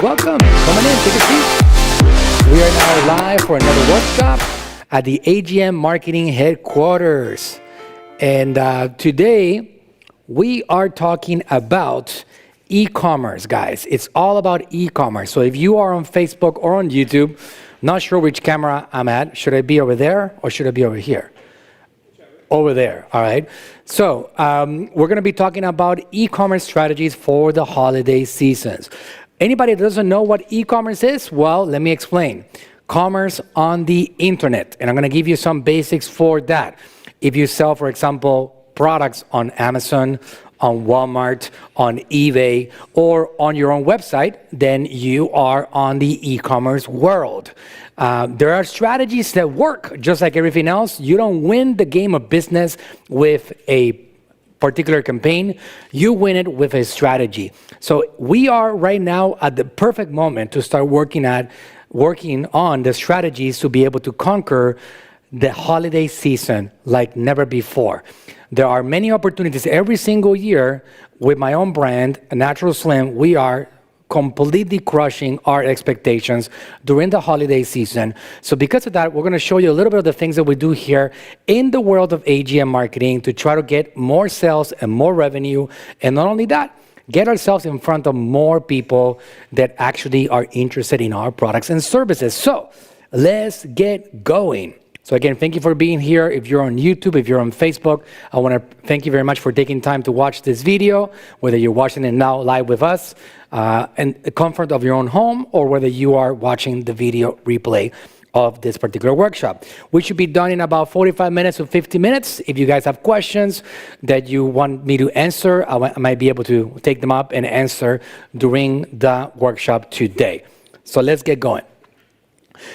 welcome. Come on in, take a seat. We are now live for another workshop at the AGM Marketing Headquarters. And today, we are talking about e-commerce, guys. It's all about e-commerce. So if you are on Facebook or on YouTube, not sure which camera I'm at, should I be over there or should I be over here? Over there, all right. So we're going to be talking about e-commerce strategies for the holiday seasons. Anybody that doesn't know what e-commerce is? Well, let me explain. Commerce on the internet, and I'm going to give you some basics for that. If you sell, for example, products on Amazon, on Walmart, on eBay, or on your own website, then you are on the e-commerce world. There are strategies that work just like everything else. You don't win the game of business with a particular campaign. You win it with a strategy. So we are right now at the perfect moment to start working on the strategies to be able to conquer the holiday season like never before. There are many opportunities every single year with my own brand, Natural Slim. We are completely crushing our expectations during the holiday season. So because of that, we're going to show you a little bit of the things that we do here in the world of AGM marketing to try to get more sales and more revenue. And not only that, get ourselves in front of more people that actually are interested in our products and services. So let's get going. So again, thank you for being here. If you're on YouTube, if you're on Facebook, I want to thank you very much for taking time to watch this video, whether you're watching it now live with us in the comfort of your own home, or whether you are watching the video replay of this particular workshop. We should be done in about 45 minutes to 50 minutes. If you guys have questions that you want me to answer, I might be able to take them up and answer during the workshop today. So let's get going.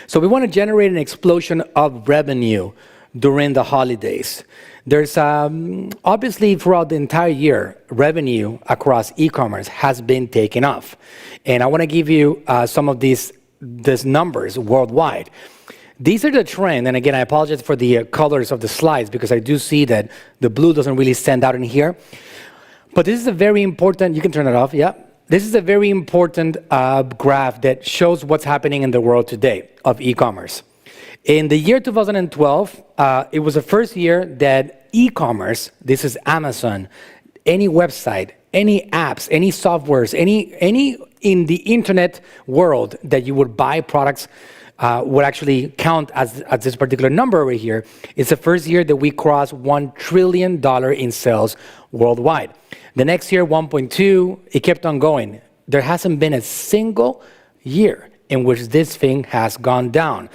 So we want to generate an explosion of revenue during the holidays. There's obviously throughout the entire year, revenue across e-commerce has been taking off. And I want to give you some of these numbers worldwide. These are the trend, and again, I apologize for the colors of the slides because I do see that the blue doesn't really stand out in here. But this is a very important, you can turn it off, yeah. This is a very important graph that shows what's happening in the world today of e-commerce. In the year 2012, it was the first year that e-commerce, this is Amazon, any website, any apps, any softwares, any in the internet world that you would buy products would actually count as this particular number over here. It's the first year that we crossed $1 trillion in sales worldwide. The next year, 1.2, it kept on going. There hasn't been a single year in which this thing has gone down.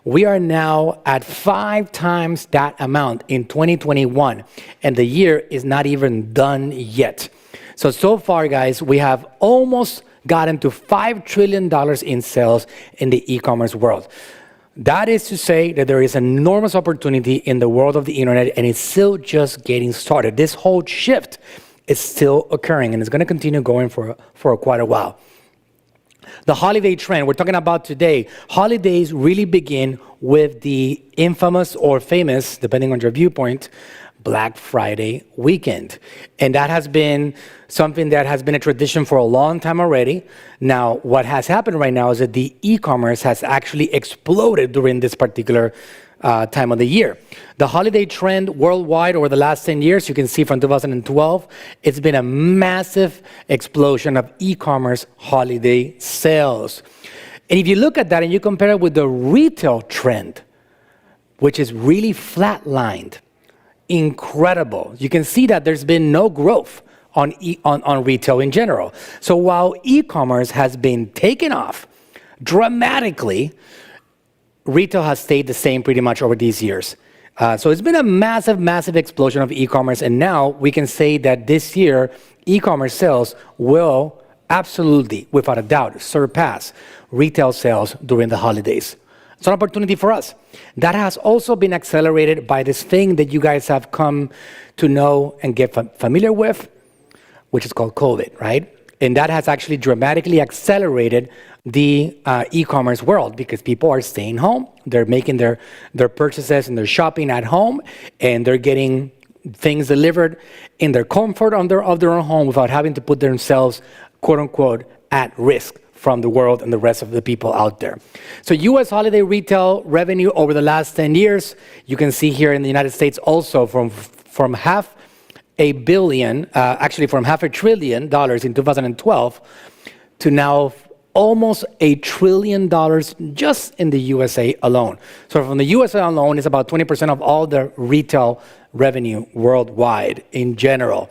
We are now at 5 times that amount in 2021, and the year is not even done yet. So far, guys, we have almost gotten to $5 trillion in sales in the e-commerce world. That is to say that there is an enormous opportunity in the world of the internet, and it's still just getting started. This whole shift is still occurring, and it's going to continue going for quite a while. The holiday trend we're talking about today, holidays really begin with the infamous or famous, depending on your viewpoint, Black Friday weekend. And that has been something that has been a tradition for a long time already. Now, what has happened right now is that the e-commerce has actually exploded during this particular time of the year. The holiday trend worldwide over the last 10 years, you can see from 2012, it's been a massive explosion of e-commerce holiday sales. And if you look at that and you compare it with the retail trend, which is really flatlined, incredible. You can see that there's been no growth on retail in general. So while e-commerce has been taken off dramatically, retail has stayed the same pretty much over these years. So it's been a massive, massive explosion of e-commerce. And now we can say that this year, e-commerce sales will absolutely, without a doubt, surpass retail sales during the holidays. It's an opportunity for us. That has also been accelerated by this thing that you guys have come to know and get familiar with, which is called COVID, right? And that has actually dramatically accelerated the e-commerce world because people are staying home. They're making their purchases and their shopping at home, and they're getting things delivered in their comfort of their own home without having to put themselves, quote unquote, at risk from the world and the rest of the people out there. So US holiday retail revenue over the last 10 years, you can see here in the United States also from half a billion, actually from $500 billion in 2012 to now almost $1 trillion just in the USA alone. So from the USA alone, it's about 20% of all the retail revenue worldwide in general.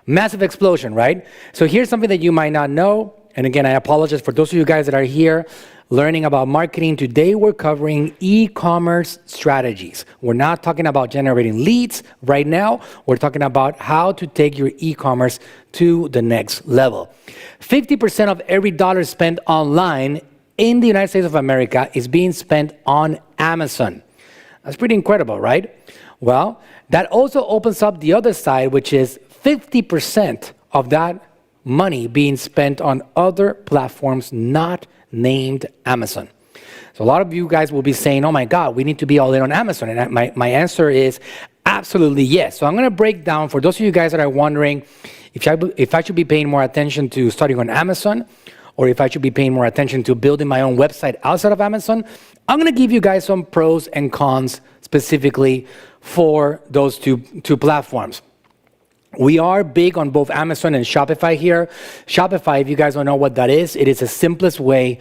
Massive explosion, right? So here's something that you might not know. And again, I apologize for those of you guys that are here learning about marketing. Today, we're covering e-commerce strategies. We're not talking about generating leads right now. We're talking about how to take your e-commerce to the next level. 50% of every dollar spent online in the United States of America is being spent on Amazon. That's pretty incredible, right? Well, that also opens up the other side, which is 50% of that money being spent on other platforms not named Amazon. So a lot of you guys will be saying, oh my God, we need to be all in on Amazon. And my answer is absolutely yes. So I'm going to break down for those of you guys that are wondering if I should be paying more attention to starting on Amazon or if I should be paying more attention to building my own website outside of Amazon. I'm going to give you guys some pros and cons specifically for those two platforms. We are big on both Amazon and Shopify here. Shopify, if you guys don't know what that is, it is the simplest way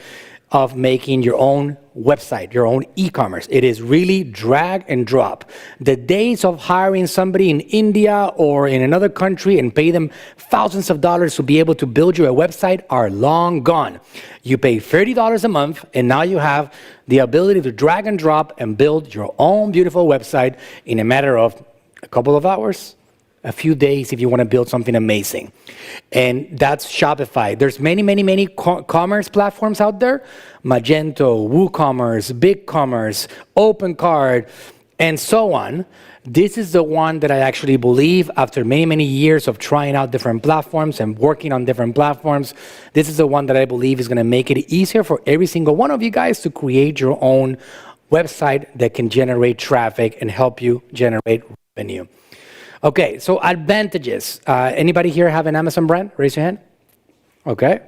of making your own website, your own e-commerce. It is really drag and drop. The days of hiring somebody in India or in another country and pay them thousands of dollars to be able to build you a website are long gone. You pay $30 a month, and now you have the ability to drag and drop and build your own beautiful website in a matter of a couple of hours, a few days if you want to build something amazing. And that's Shopify. There's many commerce platforms out there. Magento, WooCommerce, BigCommerce, OpenCart, and so on. This is the one that I actually believe, after many years of trying out different platforms and working on different platforms, this is the one that I believe is going to make it easier for every single one of you guys to create your own website that can generate traffic and help you generate revenue. Okay, so advantages. Anybody here have an Amazon brand? Raise your hand. Okay,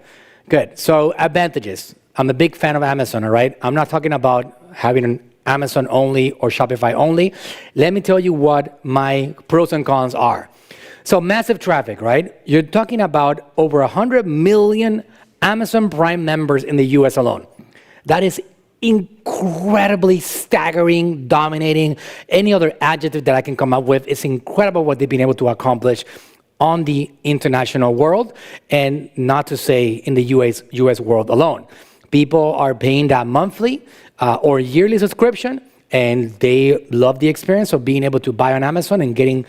good. So advantages. I'm a big fan of Amazon, all right? I'm not talking about having an Amazon only or Shopify only. Let me tell you what my pros and cons are. So massive traffic, right? You're talking about over 100 million Amazon Prime members in the US alone. That is incredibly staggering, dominating. Any other adjective that I can come up with. It's incredible what they've been able to accomplish on the international world, and not to say in the US world alone. People are paying that monthly or yearly subscription, and they love the experience of being able to buy on Amazon and getting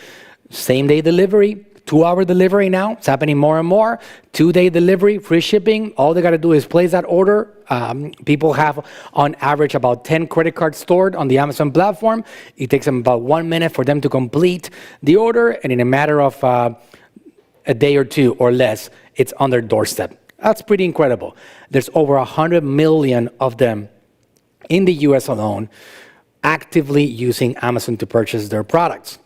same-day delivery, 2-hour delivery now. It's happening more and more. 2-day delivery, free shipping. All they got to do is place that order. People have, on average, about 10 credit cards stored on the Amazon platform. It takes them about 1 minute for them to complete the order, and in a matter of a day or two or less, it's on their doorstep. That's pretty incredible. There's over 100 million of them in the US alone actively using Amazon to purchase their products.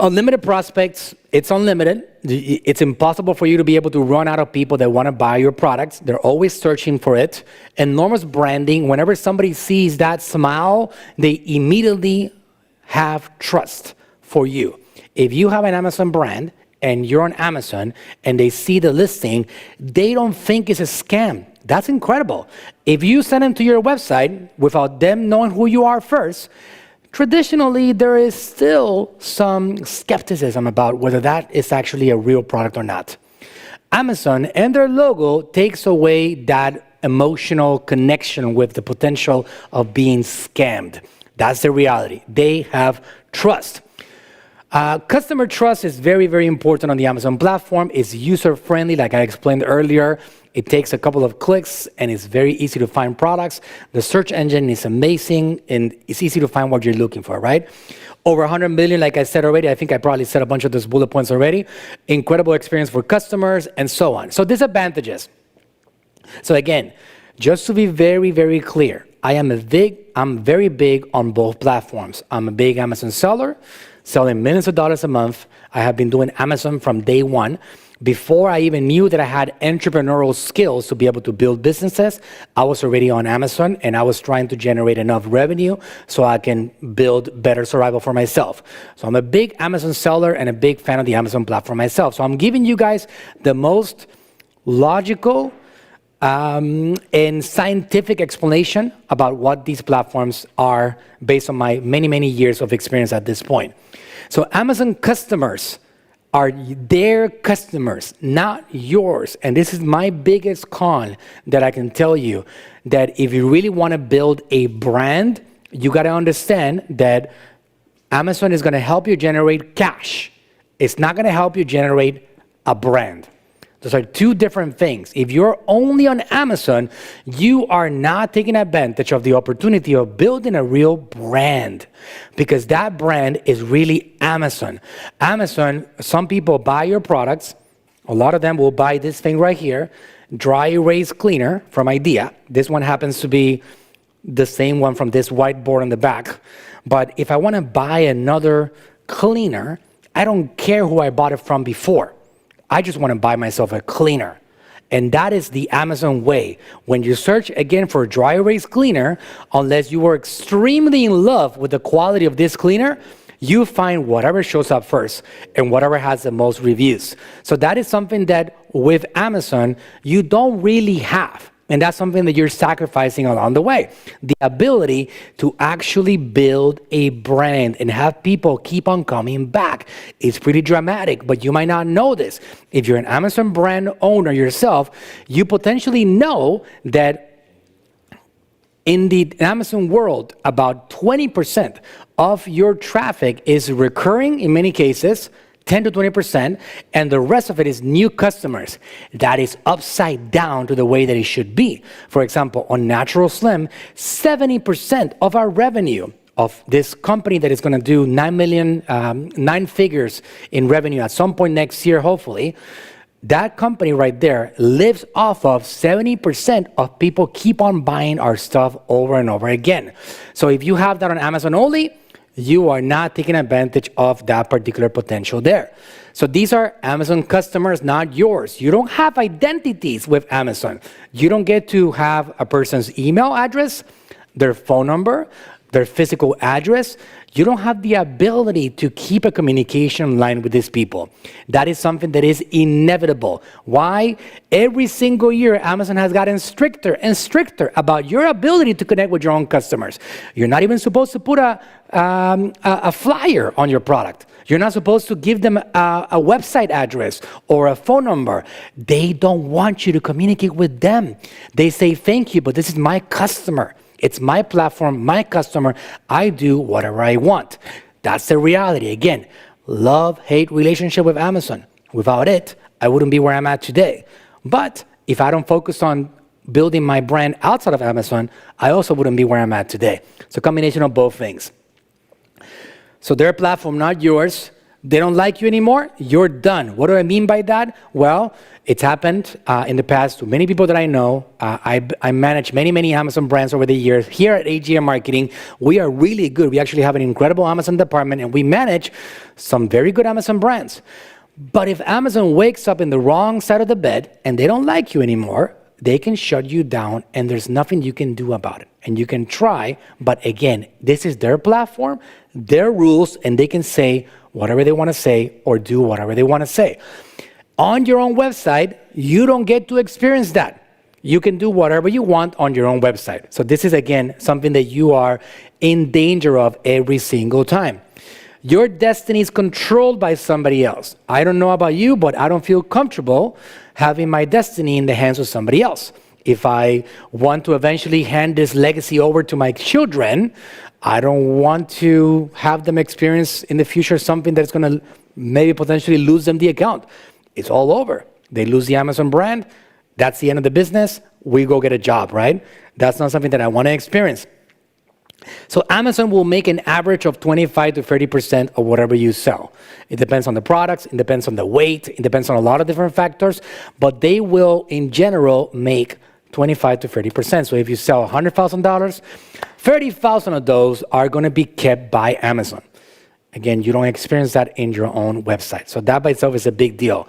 Unlimited prospects, it's unlimited. It's impossible for you to be able to run out of people that want to buy your products. They're always searching for it. Enormous branding. Whenever somebody sees that smile, they immediately have trust for you. If you have an Amazon brand and you're on Amazon and they see the listing, they don't think it's a scam. That's incredible. If you send them to your website without them knowing who you are first, traditionally, there is still some skepticism about whether that is actually a real product or not. Amazon and their logo takes away that emotional connection with the potential of being scammed. That's the reality. They have trust. Customer trust is very important on the Amazon platform. It's user-friendly, like I explained earlier. It takes a couple of clicks, and it's very easy to find products. The search engine is amazing, and it's easy to find what you're looking for, right? Over 100 million, like I said already. I think I probably said a bunch of those bullet points already. Incredible experience for customers, and so on. So disadvantages. So again, just to be very clear, I'm very big on both platforms. I'm a big Amazon seller. selling millions of dollars a month. I have been doing Amazon from day one. Before I even knew that I had entrepreneurial skills to be able to build businesses, I was already on Amazon, and I was trying to generate enough revenue so I can build better survival for myself. So I'm a big Amazon seller and a big fan of the Amazon platform myself. So I'm giving you guys the most logical and scientific explanation about what these platforms are based on my many, many years of experience at this point. So Amazon customers are their customers, not yours. And this is my biggest con that I can tell you, that if you really want to build a brand, you got to understand that Amazon is going to help you generate cash. It's not going to help you generate a brand. Those are two different things. If you're only on Amazon, you are not taking advantage of the opportunity of building a real brand, because that brand is really Amazon. Amazon, some people buy your products. A lot of them will buy this thing right here, dry erase cleaner from IDEA. This one happens to be the same one from this whiteboard on the back. But if I want to buy another cleaner, I don't care who I bought it from before. I just want to buy myself a cleaner. And that is the Amazon way. When you search again for dry erase cleaner, unless you are extremely in love with the quality of this cleaner, you find whatever shows up first and whatever has the most reviews. So that is something that with Amazon, you don't really have. And that's something that you're sacrificing along the way. The ability to actually build a brand and have people keep on coming back. It's pretty dramatic, but you might not know this. If you're an Amazon brand owner yourself, you potentially know that in the Amazon world, about 20% of your traffic is recurring in many cases, 10 to 20%, and the rest of it is new customers. That is upside down to the way that it should be. For example, on Natural Slim, 70% of our revenue of this company that is going to do 9 figures in revenue at some point next year, hopefully, that company right there lives off of 70% of people keep on buying our stuff over and over again. So if you have that on Amazon only, you are not taking advantage of that particular potential there. So these are Amazon customers, not yours. You don't have identities with Amazon. You don't get to have a person's email address, their phone number, their physical address. You don't have the ability to keep a communication line with these people. That is something that is inevitable. Why? Every single year, Amazon has gotten stricter and stricter about your ability to connect with your own customers. You're not even supposed to put a flyer on your product. You're not supposed to give them a website address or a phone number. They don't want you to communicate with them. They say, thank you, but this is my customer. It's my platform, my customer. I do whatever I want. That's the reality. Again, love-hate relationship with Amazon. Without it, I wouldn't be where I'm at today. But if I don't focus on building my brand outside of Amazon, I also wouldn't be where I'm at today. It's a combination of both things. So their platform, not yours. They don't like you anymore, you're done. What do I mean by that? Well, it's happened in the past to many people that I know. I manage many Amazon brands over the years. Here at AGM Marketing, we are really good. We actually have an incredible Amazon department, and we manage some very good Amazon brands. But if Amazon wakes up in the wrong side of the bed and they don't like you anymore, they can shut you down, and there's nothing you can do about it. And you can try, but again, this is their platform, their rules, and they can say whatever they want to say or do whatever they want to say. On your own website, you don't get to experience that. You can do whatever you want on your own website. So this is, again, something that you are in danger of every single time. Your destiny is controlled by somebody else. I don't know about you, but I don't feel comfortable having my destiny in the hands of somebody else. If I want to eventually hand this legacy over to my children, I don't want to have them experience in the future something that's going to maybe potentially lose them the account. It's all over. They lose the Amazon brand. That's the end of the business. We go get a job, right? That's not something that I want to experience. So Amazon will make an average of 25 to 30% of whatever you sell. It depends on the products, it depends on the weight, it depends on a lot of different factors, but they will, in general, make 25 to 30%. So if you sell $100,000, 30,000 of those are going to be kept by Amazon. Again, you don't experience that in your own website. So that by itself is a big deal.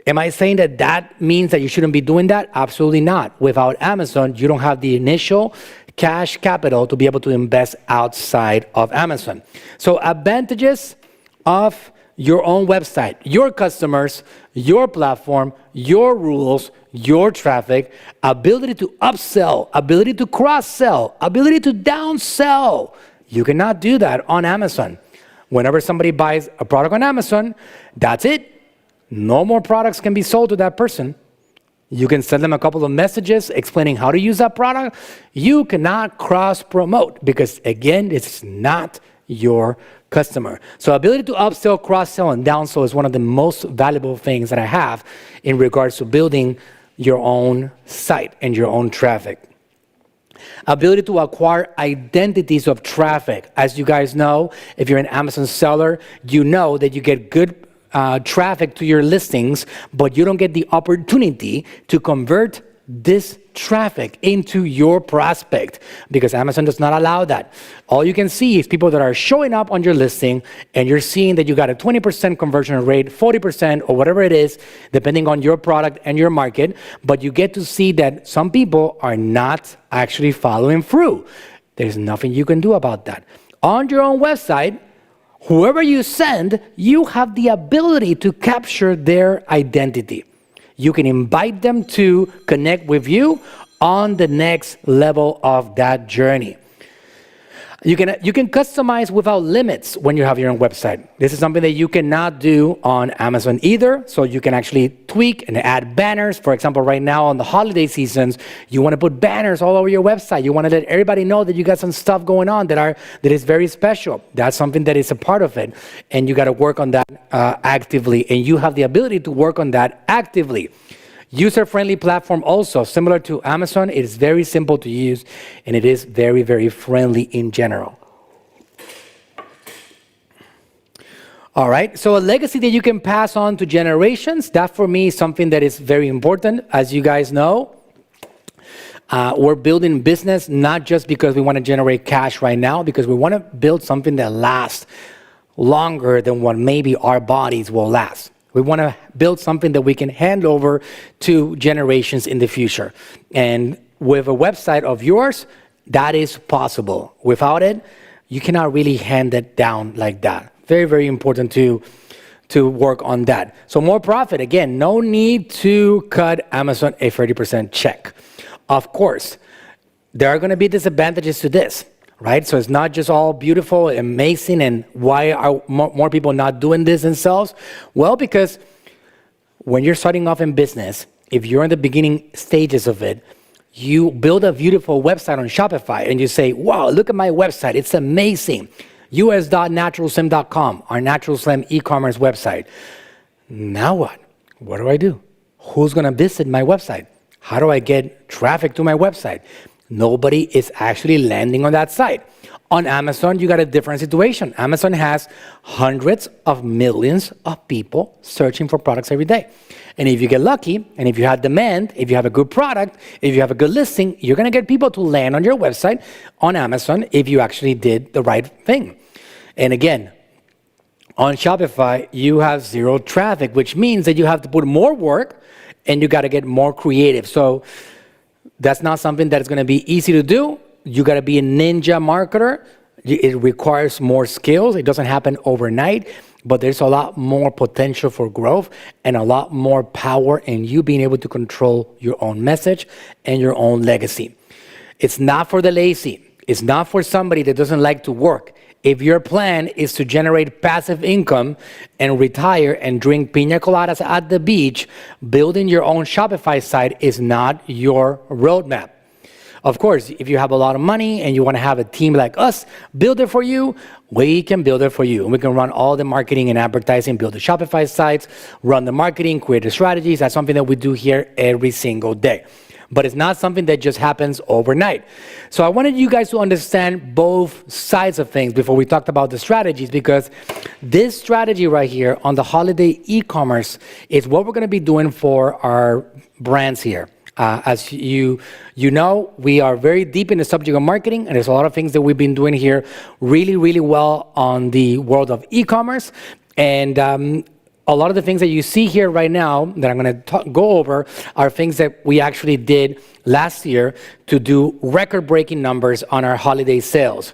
Am I saying that that means that you shouldn't be doing that? Absolutely not. Without Amazon, you don't have the initial cash capital to be able to invest outside of Amazon. So advantages of your own website, your customers, your platform, your rules, your traffic, ability to upsell, ability to cross-sell, ability to downsell. You cannot do that on Amazon. Whenever somebody buys a product on Amazon, that's it. No more products can be sold to that person. You can send them a couple of messages explaining how to use that product. You cannot cross-promote because, again, it's not your customer. So ability to upsell, cross-sell, and downsell is one of the most valuable things that I have in regards to building your own site and your own traffic. Ability to acquire identities of traffic. As you guys know, if you're an Amazon seller, you know that you get good traffic to your listings, but you don't get the opportunity to convert this traffic into your prospect because Amazon does not allow that. All you can see is people that are showing up on your listing, and you're seeing that you got a 20% conversion rate, 40%, or whatever it is, depending on your product and your market, but you get to see that some people are not actually following through. There's nothing you can do about that. On your own website, whoever you send, you have the ability to capture their identity. You can invite them to connect with you on the next level of that journey. You can customize without limits when you have your own website. This is something that you cannot do on Amazon either. So you can actually tweak and add banners. For example, right now on the holiday seasons, you want to put banners all over your website. You want to let everybody know that you got some stuff going on that is very special. That's something that is a part of it. And you got to work on that actively. And you have the ability to work on that actively. User-friendly platform also, similar to Amazon. It is very simple to use, and it is very, very friendly in general. All right, so a legacy that you can pass on to generations, that for me is something that is very important. As you guys know, we're building business not just because we want to generate cash right now, because we want to build something that lasts longer than what maybe our bodies will last. We want to build something that we can hand over to generations in the future. And with a website of yours, that is possible. Without it, you cannot really hand it down like that. Very, very important to work on that. So more profit. Again, no need to cut Amazon a 30% check. Of course, there are going to be disadvantages to this. Right? So it's not just all beautiful, amazing, and why are more people not doing this themselves? Well, because when you're starting off in business, if you're in the beginning stages of it, you build a beautiful website on Shopify and you say, wow, look at my website. It's amazing. us.naturalslim.com, our Natural Slim e-commerce website. Now what? What do I do? Who's going to visit my website? How do I get traffic to my website? Nobody is actually landing on that site. On Amazon, you got a different situation. Amazon has hundreds of millions of people searching for products every day. And if you get lucky, and if you have demand, if you have a good product, if you have a good listing, you're going to get people to land on your website on Amazon if you actually did the right thing. And again, on Shopify, you have zero traffic, which means that you have to put more work and you got to get more creative. So that's not something that's going to be easy to do. You got to be a ninja marketer. It requires more skills. It doesn't happen overnight, but there's a lot more potential for growth and a lot more power in you being able to control your own message and your own legacy. It's not for the lazy. It's not for somebody that doesn't like to work. If your plan is to generate passive income and retire and drink piña coladas at the beach, building your own Shopify site is not your roadmap. Of course, if you have a lot of money and you want to have a team like us build it for you, we can build it for you. And we can run all the marketing and advertising, build the Shopify sites, run the marketing, create the strategies. That's something that we do here every single day. But it's not something that just happens overnight. So I wanted you guys to understand both sides of things before we talked about the strategies, because this strategy right here on the holiday e-commerce is what we're going to be doing for our brands here. As you know, we are very deep in the subject of marketing, and there's a lot of things that we've been doing here really, really well on the world of e-commerce. And a lot of the things that you see here right now that I'm going to go over are things that we actually did last year to do record-breaking numbers on our holiday sales.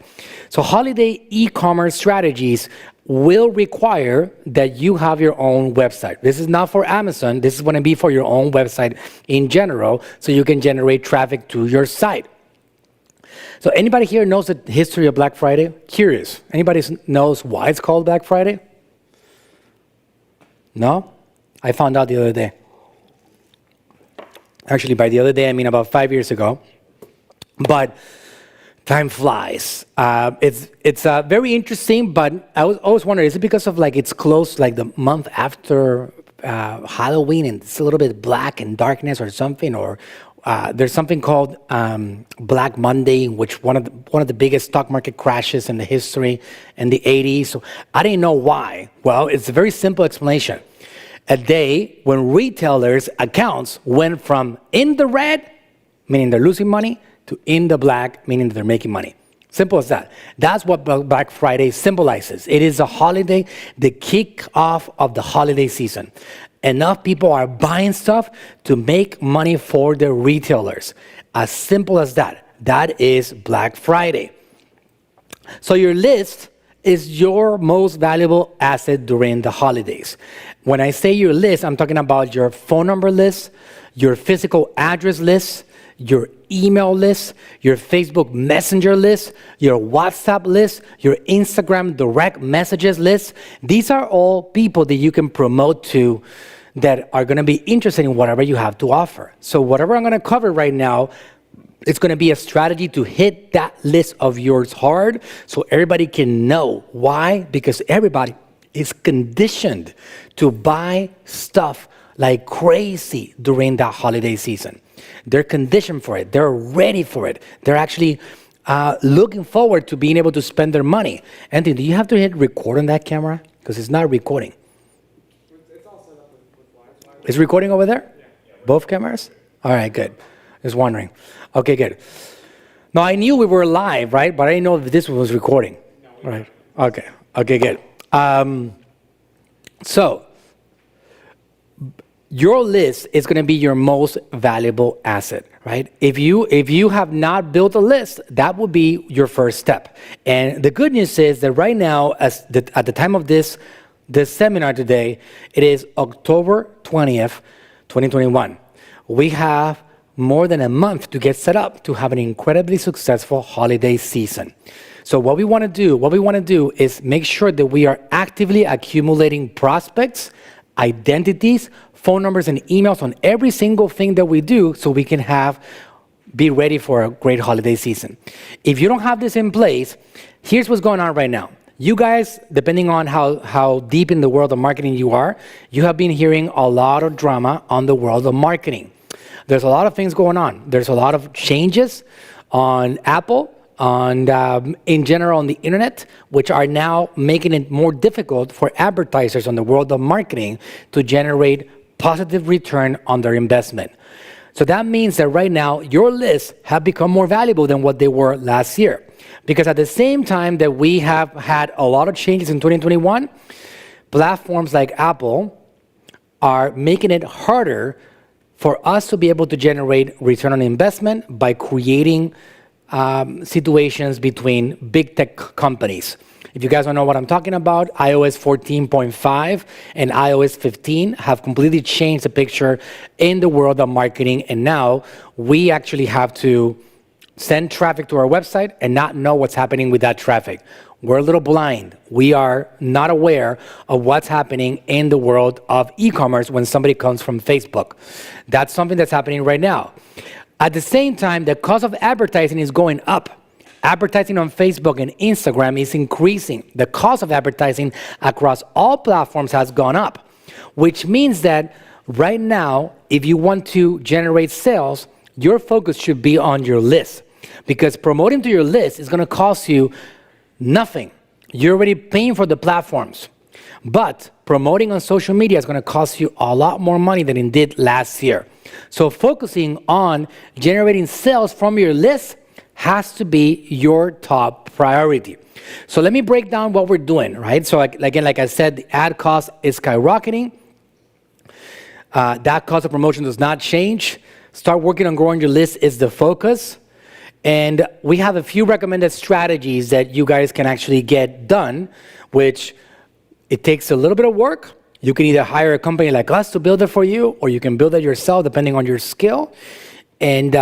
So holiday e-commerce strategies will require that you have your own website. This is not for Amazon. This is going to be for your own website in general, so you can generate traffic to your site. So anybody here knows the history of Black Friday? Curious. Anybody knows why it's called Black Friday? No? I found out the other day. Actually, by the other day, I mean about 5 years ago. But time flies. It's very interesting, but I always wonder, is it because of like it's close, like the month after Halloween, and it's a little bit black and darkness or something, or there's something called Black Monday, which one of the biggest stock market crashes in the history in the 80s. So I didn't know why. Well, it's a very simple explanation. A day when retailers' accounts went from in the red, meaning they're losing money, to in the black, meaning that they're making money. Simple as that. That's what Black Friday symbolizes. It is a holiday, the kick-off of the holiday season. Enough people are buying stuff to make money for the retailers. As simple as that. That is Black Friday. So your list is your most valuable asset during the holidays. When I say your list, I'm talking about your phone number list, your physical address list, your email list, your Facebook Messenger list, your WhatsApp list, your Instagram direct messages list. These are all people that you can promote to that are going to be interested in whatever you have to offer. So whatever I'm going to cover right now, it's going to be a strategy to hit that list of yours hard so everybody can know. Why? Because everybody is conditioned to buy stuff like crazy during that holiday season. They're conditioned for it. They're ready for it. They're actually looking forward to being able to spend their money. Anthony, do you have to hit record on that camera? Because it's not recording. It's all set up with Wi-Fi. Is recording over there? Yeah. Both cameras? All right, good. Just wondering. Okay, good. Now, I knew we were live, right? But I didn't know if this was recording. No, right. Okay, good. So, your list is going to be your most valuable asset, right? If you have not built a list, that would be your first step. And the good news is that right now, at the time of this seminar today, it is October 20th, 2021. We have more than a month to get set up to have an incredibly successful holiday season. So what we want to do is make sure that we are actively accumulating prospects, identities, phone numbers, and emails on every single thing that we do so we can be ready for a great holiday season. If you don't have this in place, here's what's going on right now. You guys, depending on how deep in the world of marketing you are, you have been hearing a lot of drama on the world of marketing. There's a lot of things going on. There's a lot of changes on Apple, in general on the internet, which are now making it more difficult for advertisers on the world of marketing to generate positive return on their investment. So that means that right now, your lists have become more valuable than what they were last year. Because at the same time that we have had a lot of changes in 2021, platforms like Apple are making it harder for us to be able to generate return on investment by creating situations between big tech companies. If you guys don't know what I'm talking about, iOS 14.5 and iOS 15 have completely changed the picture in the world of marketing, and now we actually have to send traffic to our website and not know what's happening with that traffic. We're a little blind. We are not aware of what's happening in the world of e-commerce when somebody comes from Facebook. That's something that's happening right now. At the same time, the cost of advertising is going up. Advertising on Facebook and Instagram is increasing. The cost of advertising across all platforms has gone up, which means that right now, if you want to generate sales, your focus should be on your list, because promoting to your list is going to cost you nothing. You're already paying for the platforms. But promoting on social media is going to cost you a lot more money than it did last year. So focusing on generating sales from your list has to be your top priority. So let me break down what we're doing, right? So again, like I said, the ad cost is skyrocketing. That cost of promotion does not change. Start working on growing your list is the focus. And we have a few recommended strategies that you guys can actually get done, which it takes a little bit of work. You can either hire a company like us to build it for you, or you can build it yourself depending on your skill. And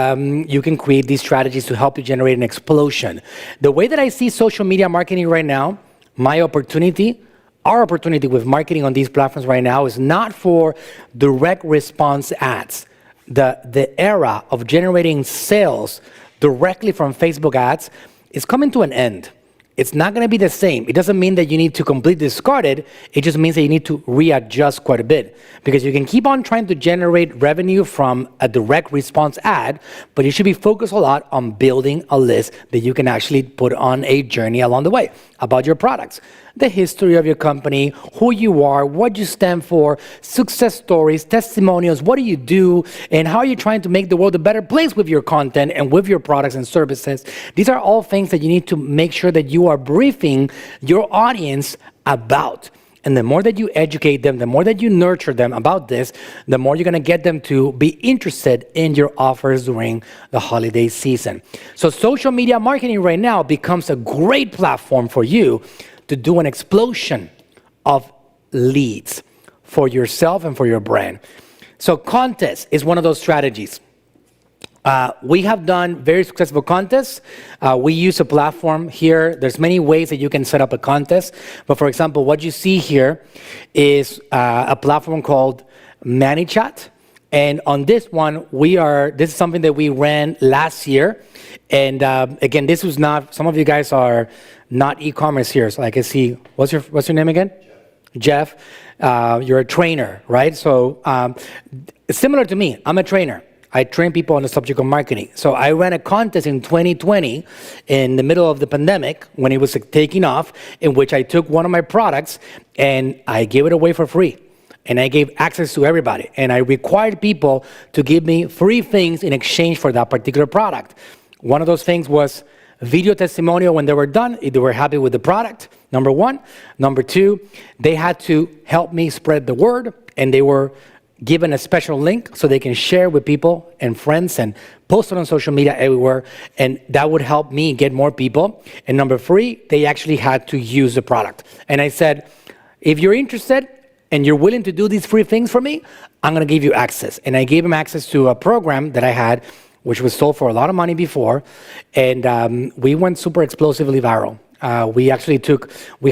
you can create these strategies to help you generate an explosion. The way that I see social media marketing right now, my opportunity, our opportunity with marketing on these platforms right now is not for direct response ads. The era of generating sales directly from Facebook ads is coming to an end. It's not going to be the same. It doesn't mean that you need to completely discard it. It just means that you need to readjust quite a bit, because you can keep on trying to generate revenue from a direct response ad, but you should be focused a lot on building a list that you can actually put on a journey along the way about your products, the history of your company, who you are, what you stand for, success stories, testimonials, what do you do, and how are you trying to make the world a better place with your content and with your products and services. These are all things that you need to make sure that you are briefing your audience about. And the more that you educate them, the more that you nurture them about this, the more you're going to get them to be interested in your offers during the holiday season. So social media marketing right now becomes a great platform for you to do an explosion of leads for yourself and for your brand. So contest is one of those strategies. We have done very successful contests. We use a platform here. There's many ways that you can set up a contest. But for example, what you see here is a platform called Manychat. And on this one, this is something that we ran last year. And again, this was not, some of you guys are not e-commerce here. So I can see, what's your name again? Jeff. You're a trainer, right? So similar to me, I'm a trainer. I train people on the subject of marketing. So I ran a contest in 2020 in the middle of the pandemic when it was taking off, in which I took one of my products and I gave it away for free. And I gave access to everybody. And I required people to give me free things in exchange for that particular product. One of those things was video testimonial when they were done, if they were happy with the product, number one. Number two, they had to help me spread the word, and they were given a special link so they can share with people and friends and post it on social media everywhere, and that would help me get more people. And number three, they actually had to use the product. And I said, if you're interested and you're willing to do these free things for me, I'm gonna give you access. And I gave them access to a program that I had, which was sold for a lot of money before, and we went super explosively viral. We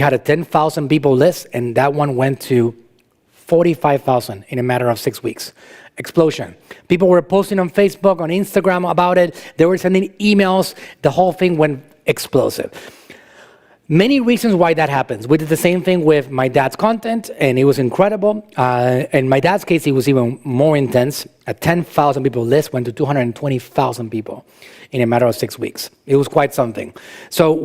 had a 10,000 people list, and that one went to 45,000 in a matter of 6 weeks. Explosion. People were posting on Facebook, on Instagram about it. They were sending emails. The whole thing went explosive. Many reasons why that happens. We did the same thing with my dad's content, and it was incredible. In my dad's case, it was even more intense. A 10,000 people list went to 220,000 people in a matter of 6 weeks. It was quite something. So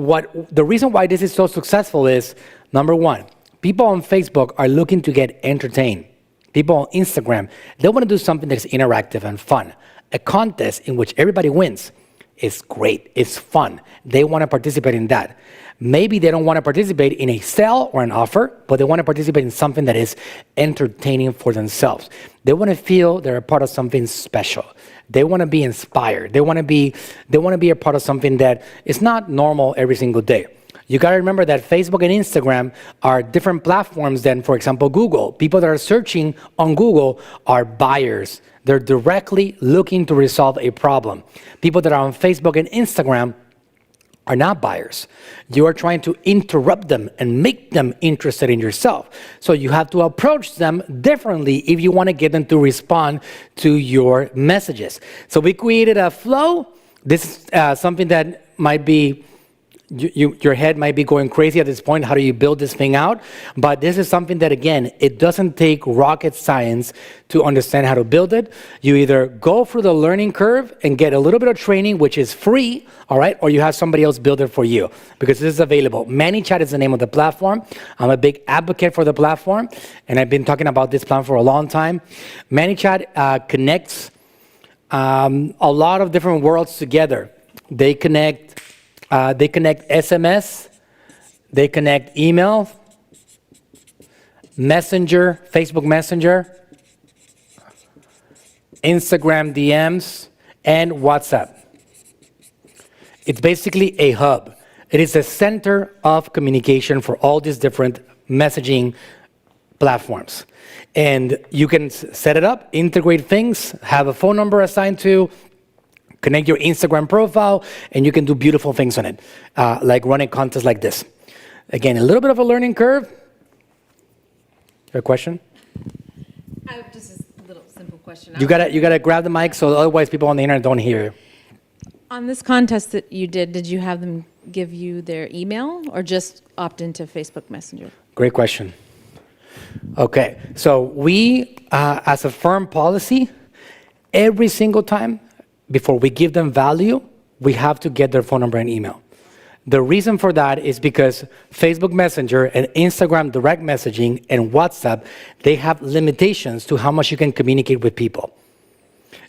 the reason why this is so successful is, number one, people on Facebook are looking to get entertained. People on Instagram, they want to do something that's interactive and fun. A contest in which everybody wins is great. It's fun. They want to participate in that. Maybe they don't want to participate in a sale or an offer, but they want to participate in something that is entertaining for themselves. They want to feel they're a part of something special. They want to be inspired. They want to be a part of something that is not normal every single day. You got to remember that Facebook and Instagram are different platforms than, for example, Google. People that are searching on Google are buyers. They're directly looking to resolve a problem. People that are on Facebook and Instagram are not buyers. You are trying to interrupt them and make them interested in yourself. So you have to approach them differently if you want to get them to respond to your messages. So we created a flow. This is something that might be, your head might be going crazy at this point. How do you build this thing out? But this is something that, again, it doesn't take rocket science to understand how to build it. You either go through the learning curve and get a little bit of training, which is free, all right, or you have somebody else build it for you, because this is available. Manychat is the name of the platform. I'm a big advocate for the platform, and I've been talking about this platform for a long time. Manychat connects a lot of different worlds together. They connect SMS, they connect email, Messenger, Facebook Messenger, Instagram DMs, and WhatsApp. It's basically a hub. It is the center of communication for all these different messaging platforms. And you can set it up, integrate things, have a phone number assigned to, connect your Instagram profile, and you can do beautiful things on it, like running contests like this. Again, a little bit of a learning curve. A question? I have just a little simple question. You gotta grab the mic, so otherwise people on the internet don't hear you. On this contest that you did you have them give you their email or just opt into Facebook Messenger? Great question. Okay, so we, as a firm policy, every single time before we give them value, we have to get their phone number and email. The reason for that is because Facebook Messenger and Instagram direct messaging and WhatsApp, they have limitations to how much you can communicate with people.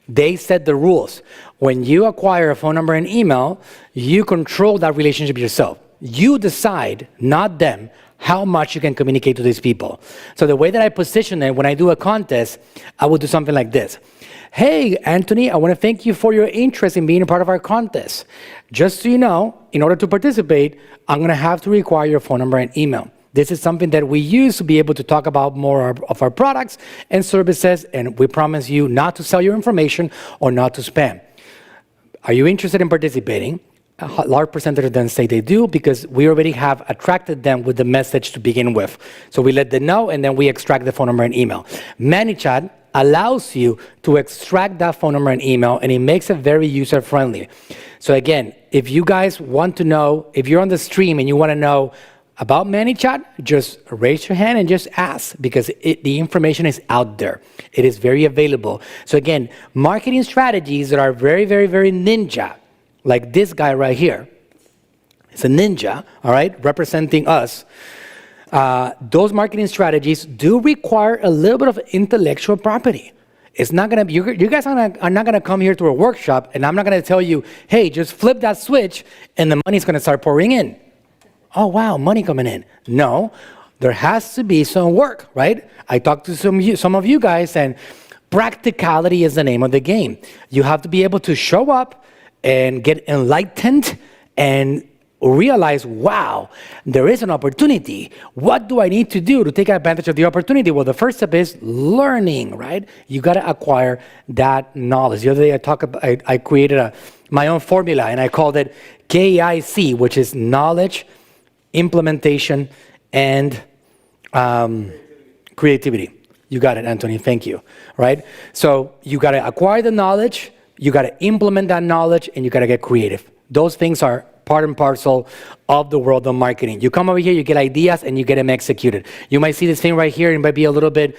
They set the rules. When you acquire a phone number and email, you control that relationship yourself. You decide, not them, how much you can communicate to these people. So the way that I position it, when I do a contest, I will do something like this. Hey, Anthony, I want to thank you for your interest in being a part of our contest. Just so you know, in order to participate, I'm going to have to require your phone number and email. This is something that we use to be able to talk about more of our products and services, and we promise you not to sell your information or not to spam. Are you interested in participating? A large percentage of them say they do because we already have attracted them with the message to begin with. So we let them know, and then we extract the phone number and email. Manychat allows you to extract that phone number and email, and it makes it very user-friendly. So again, if you guys want to know, if you're on the stream and you want to know about Manychat, just raise your hand and just ask, because the information is out there. It is very available. So again, marketing strategies that are very, very, very ninja, like this guy right here. It's a ninja, all right, representing us. Those marketing strategies do require a little bit of intellectual property. It's not gonna be, you guys are not gonna come here to a workshop and I'm not gonna tell you, hey, just flip that switch and the money's gonna start pouring in. Oh, wow, money coming in. No, there has to be some work, right? I talked to some of you guys, and practicality is the name of the game. You have to be able to show up and get enlightened and realize, wow, there is an opportunity. What do I need to do to take advantage of the opportunity? Well, the first step is learning, right? You got to acquire that knowledge. The other day I created my own formula, and I called it KIC, which is knowledge, implementation, and creativity. You got it, Anthony. Thank you. Right? So you got to acquire the knowledge, you got to implement that knowledge, and you got to get creative. Those things are part and parcel of the world of marketing. You come over here, you get ideas, and you get them executed. You might see this thing right here, and it might be a little bit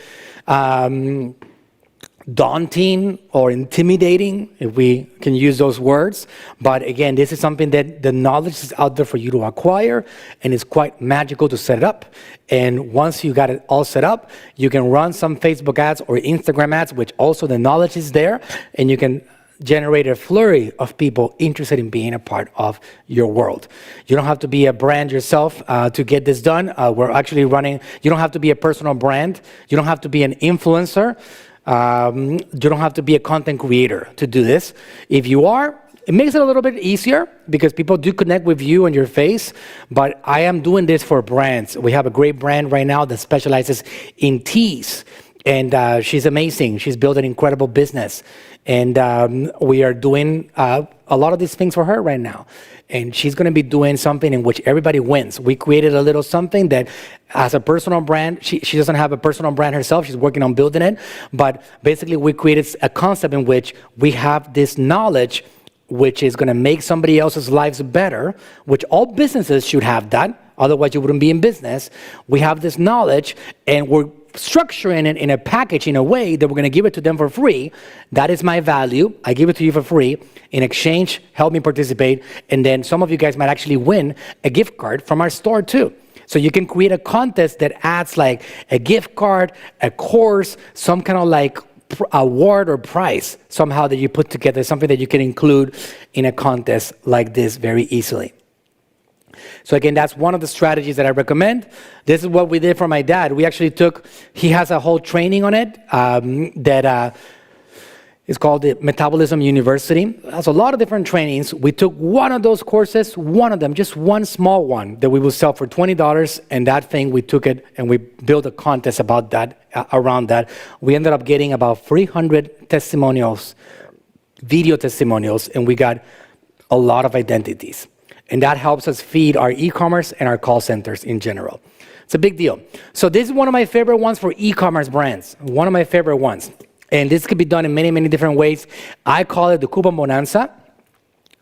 daunting or intimidating, if we can use those words. But again, this is something that the knowledge is out there for you to acquire, and it's quite magical to set it up. And once you got it all set up, you can run some Facebook ads or Instagram ads, which also the knowledge is there, and you can generate a flurry of people interested in being a part of your world. You don't have to be a brand yourself to get this done. We're actually running, you don't have to be a personal brand. You don't have to be an influencer. You don't have to be a content creator to do this. If you are, it makes it a little bit easier because people do connect with you and your face, but I am doing this for brands. We have a great brand right now that specializes in teas, and she's amazing. She's built an incredible business, and we are doing a lot of these things for her right now. And she's going to be doing something in which everybody wins. We created a little something that, as a personal brand, she doesn't have a personal brand herself. She's working on building it. But basically, we created a concept in which we have this knowledge, which is going to make somebody else's lives better, which all businesses should have that. Otherwise, you wouldn't be in business. We have this knowledge, and we're structuring it in a package in a way that we're going to give it to them for free. That is my value. I give it to you for free. In exchange, help me participate. And then some of you guys might actually win a gift card from our store too. So you can create a contest that adds like a gift card, a course, some kind of like award or prize somehow that you put together, something that you can include in a contest like this very easily. So again, that's one of the strategies that I recommend. This is what we did for my dad. We actually he has a whole training on it that is called the Metabolism University. It has a lot of different trainings. We took one of those courses, one of them, just one small one that we will sell for $20. And that thing, we took it and we built a contest about that, around that. We ended up getting about 300 testimonials, video testimonials, and we got a lot of identities. And that helps us feed our e-commerce and our call centers in general. It's a big deal. So this is one of my favorite ones for e-commerce brands, one of my favorite ones. And this could be done in many, many different ways. I call it the Coupon Bonanza.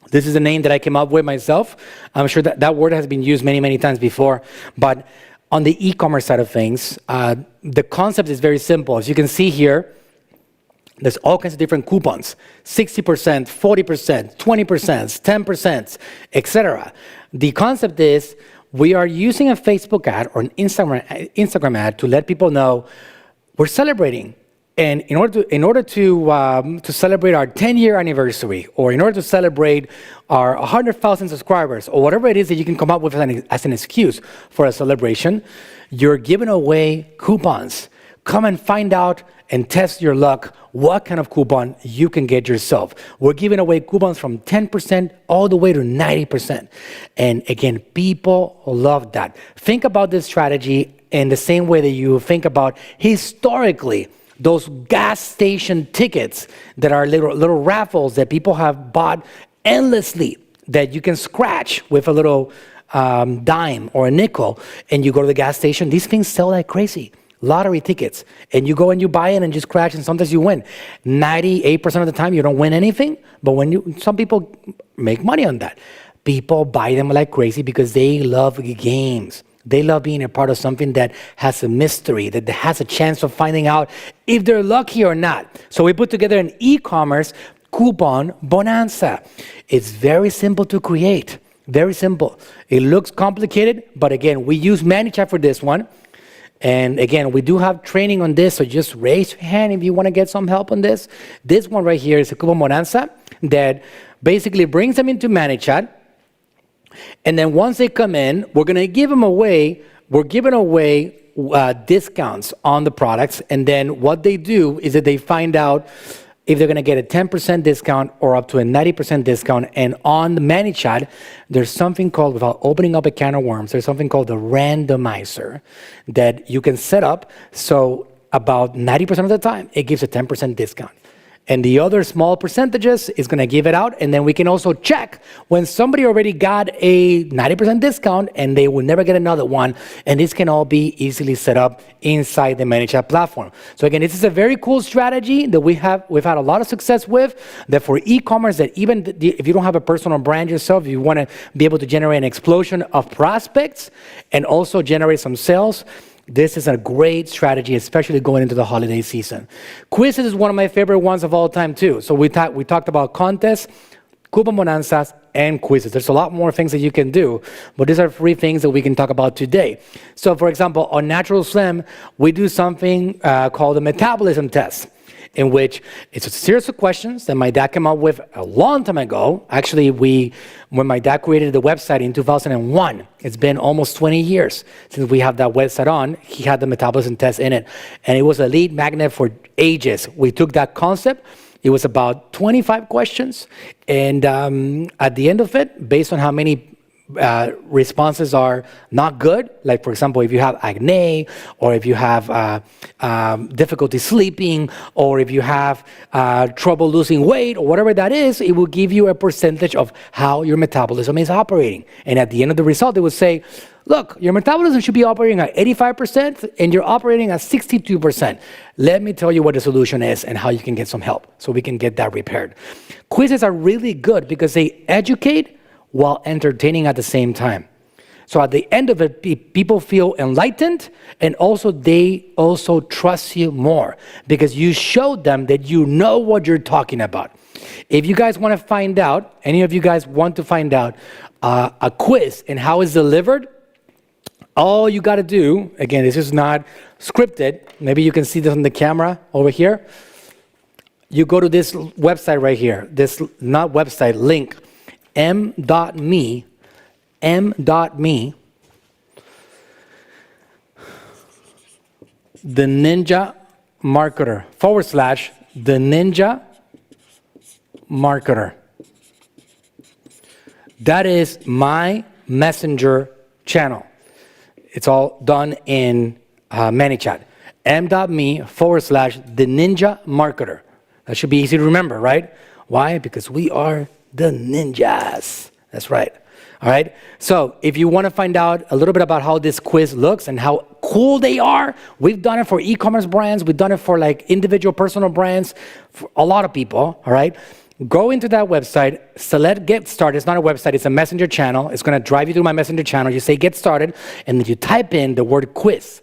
This is a name that I came up with myself. I'm sure that word has been used many, many times before. But on the e-commerce side of things, the concept is very simple. As you can see here, there's all kinds of different coupons, 60%, 40%, 20%, 10%, etc. The concept is we are using a Facebook ad or an Instagram ad to let people know we're celebrating. And in order to celebrate our 10-year anniversary, or in order to celebrate our 100,000 subscribers, or whatever it is that you can come up with as an excuse for a celebration, you're giving away coupons. Come and find out and test your luck what kind of coupon you can get yourself. We're giving away coupons from 10% all the way to 90%. And again, people love that. Think about this strategy in the same way that you think about historically those gas station tickets that are little raffles that people have bought endlessly that you can scratch with a little dime or a nickel, and you go to the gas station. These things sell like crazy. Lottery tickets, and you go and you buy it and just scratch, and sometimes you win. 98% of the time you don't win anything, but some people make money on that. People buy them like crazy because they love games. They love being a part of something that has a mystery, that has a chance of finding out if they're lucky or not. So we put together an e-commerce coupon bonanza. It's very simple to create, very simple. It looks complicated, but again, we use Manychat for this one. And again, we do have training on this, so just raise your hand if you want to get some help on this. This one right here is a coupon bonanza that basically brings them into Manychat. And then once they come in, we're going to give them away. We're giving away discounts on the products. And then what they do is that they find out if they're going to get a 10% discount or up to a 90% discount. And on the Manychat, there's something called, without opening up a can of worms, there's something called the randomizer that you can set up. So about 90% of the time, it gives a 10% discount. And the other small percentages is going to give it out. And then we can also check when somebody already got a 90% discount and they will never get another one. And this can all be easily set up inside the Manychat platform. So again, this is a very cool strategy that we've had a lot of success with, that for e-commerce, that even if you don't have a personal brand yourself, you want to be able to generate an explosion of prospects and also generate some sales. This is a great strategy, especially going into the holiday season. Quizzes is one of my favorite ones of all time too. So we talked about contests, coupon bonanzas, and quizzes. There's a lot more things that you can do, but these are 3 things that we can talk about today. So for example, on Natural Slim, we do something called the metabolism test, in which it's a series of questions that my dad came up with a long time ago. Actually, when my dad created the website in 2001, it's been almost 20 years since we have that website on. He had the metabolism test in it, and it was a lead magnet for ages. We took that concept. It was about 25 questions, and at the end of it, based on how many responses are not good, like for example, if you have acne, or if you have difficulty sleeping, or if you have trouble losing weight, or whatever that is, it will give you a percentage of how your metabolism is operating. And at the end of the result, it will say, look, your metabolism should be operating at 85% and you're operating at 62%. Let me tell you what the solution is and how you can get some help so we can get that repaired. Quizzes are really good because they educate while entertaining at the same time. So at the end of it, people feel enlightened, and also they also trust you more because you showed them that you know what you're talking about. If you guys want to find out, any of you guys want to find out a quiz and how it's delivered, all you got to do, again, this is not scripted. Maybe you can see this on the camera over here. you go to this website right here, this not website, link, m.me, the Ninja Marketer, / the Ninja Marketer. That is my messenger channel. It's all done in Manychat. m.me / the Ninja Marketer. That should be easy to remember, right? Why? Because we are the ninjas. That's right. All right. So if you want to find out a little bit about how this quiz looks and how cool they are, we've done it for e-commerce brands. We've done it for like individual personal brands, for a lot of people. All right. Go into that website, select Get Started. It's not a website, it's a messenger channel. It's going to drive you through my messenger channel. You say Get Started, and then you type in the word quiz.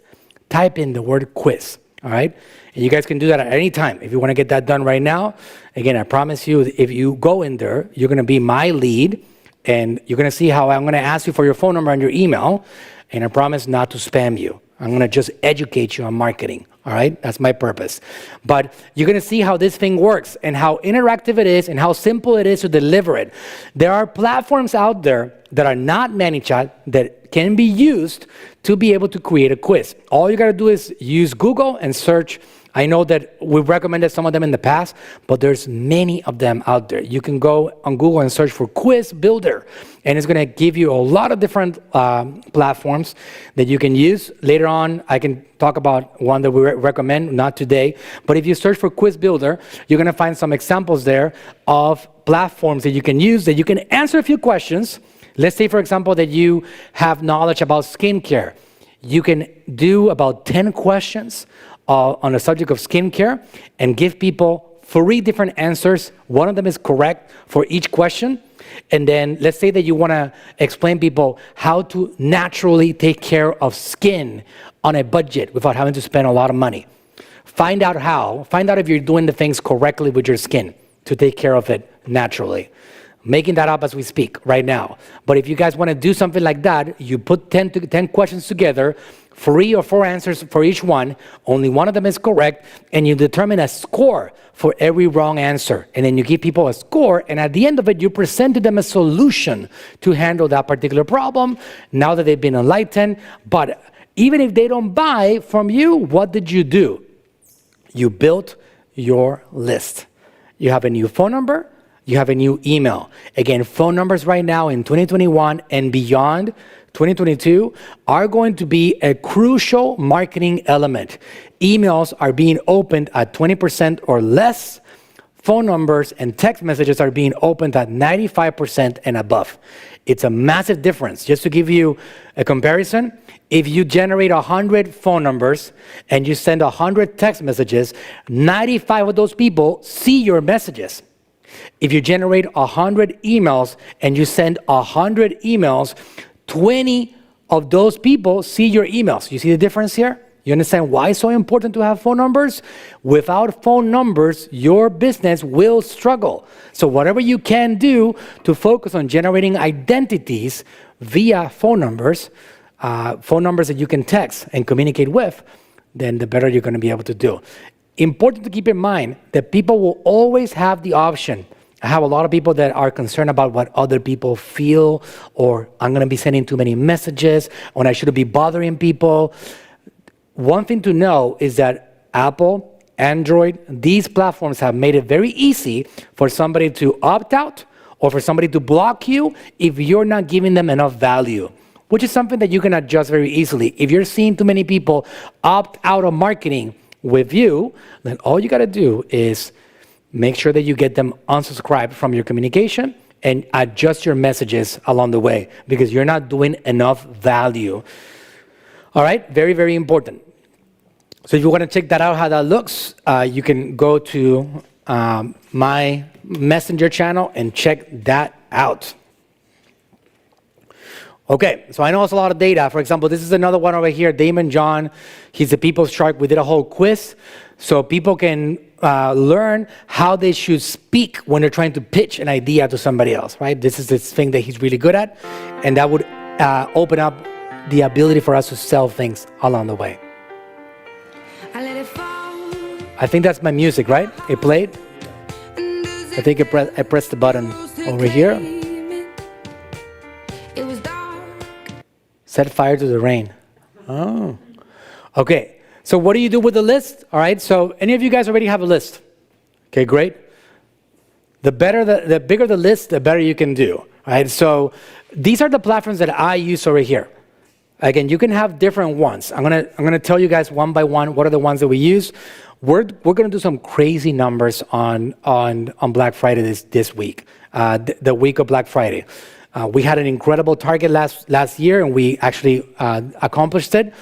Type in the word quiz. All right. And you guys can do that at any time. If you want to get that done right now, again, I promise you, if you go in there, you're going to be my lead, and you're going to see how I'm going to ask you for your phone number and your email, and I promise not to spam you. I'm going to just educate you on marketing. All right, that's my purpose. But you're going to see how this thing works and how interactive it is and how simple it is to deliver it. There are platforms out there that are not Manychat that can be used to be able to create a quiz. All you got to do is use Google and search. I know that we've recommended some of them in the past, but there's many of them out there. You can go on Google and search for Quiz Builder, and it's going to give you a lot of different platforms that you can use. Later on, I can talk about one that we recommend, not today, but if you search for Quiz Builder, you're going to find some examples there of platforms that you can use, that you can answer a few questions. Let's say, for example, that you have knowledge about skincare. You can do about 10 questions on the subject of skincare and give people 3 different answers. One of them is correct for each question. And then let's say that you want to explain people how to naturally take care of skin on a budget without having to spend a lot of money. Find out how. Find out if you're doing the things correctly with your skin to take care of it naturally. Making that up as we speak right now. But if you guys want to do something like that, you put 10 questions together, 3 or 4 answers for each one, only one of them is correct, and you determine a score for every wrong answer. And then you give people a score, and at the end of it, you present to them a solution to handle that particular problem now that they've been enlightened. But even if they don't buy from you, what did you do? You built your list. You have a new phone number. You have a new email. Again, phone numbers right now in 2021 and beyond, 2022, are going to be a crucial marketing element. Emails are being opened at 20% or less. Phone numbers and text messages are being opened at 95% and above. It's a massive difference. Just to give you a comparison, if you generate 100 phone numbers and you send 100 text messages, 95 of those people see your messages. If you generate 100 emails and you send 100 emails, 20 of those people see your emails. You see the difference here? You understand why it's so important to have phone numbers? Without phone numbers, your business will struggle. So whatever you can do to focus on generating identities via phone numbers that you can text and communicate with, then the better you're going to be able to do. Important to keep in mind that people will always have the option. I have a lot of people that are concerned about what other people feel, or I'm going to be sending too many messages, or I shouldn't be bothering people. One thing to know is that Apple, Android, these platforms have made it very easy for somebody to opt out or for somebody to block you if you're not giving them enough value, which is something that you can adjust very easily. If you're seeing too many people opt out of marketing with you, then all you got to do is make sure that you get them unsubscribed from your communication and adjust your messages along the way because you're not doing enough value. All right, very, very important. So if you want to check that out, how that looks, you can go to my messenger channel and check that out. Okay, so I know it's a lot of data. For example, this is another one over here, Damon John. He's the People's Shark. We did a whole quiz so people can learn how they should speak when they're trying to pitch an idea to somebody else, right? This is this thing that he's really good at, and that would open up the ability for us to sell things along the way. I think that's my music, right? It played? I think I pressed the button over here. Set fire to the rain. Oh. Okay. So what do you do with the list? All right. So any of you guys already have a list? Okay, great. The bigger the list, the better you can do. All right. So these are the platforms that I use over here. Again, you can have different ones. I'm gonna tell you guys one by one what are the ones that we use. We're gonna do some crazy numbers on Black Friday this week, the week of Black Friday. We had an incredible target last year, and we actually accomplished it.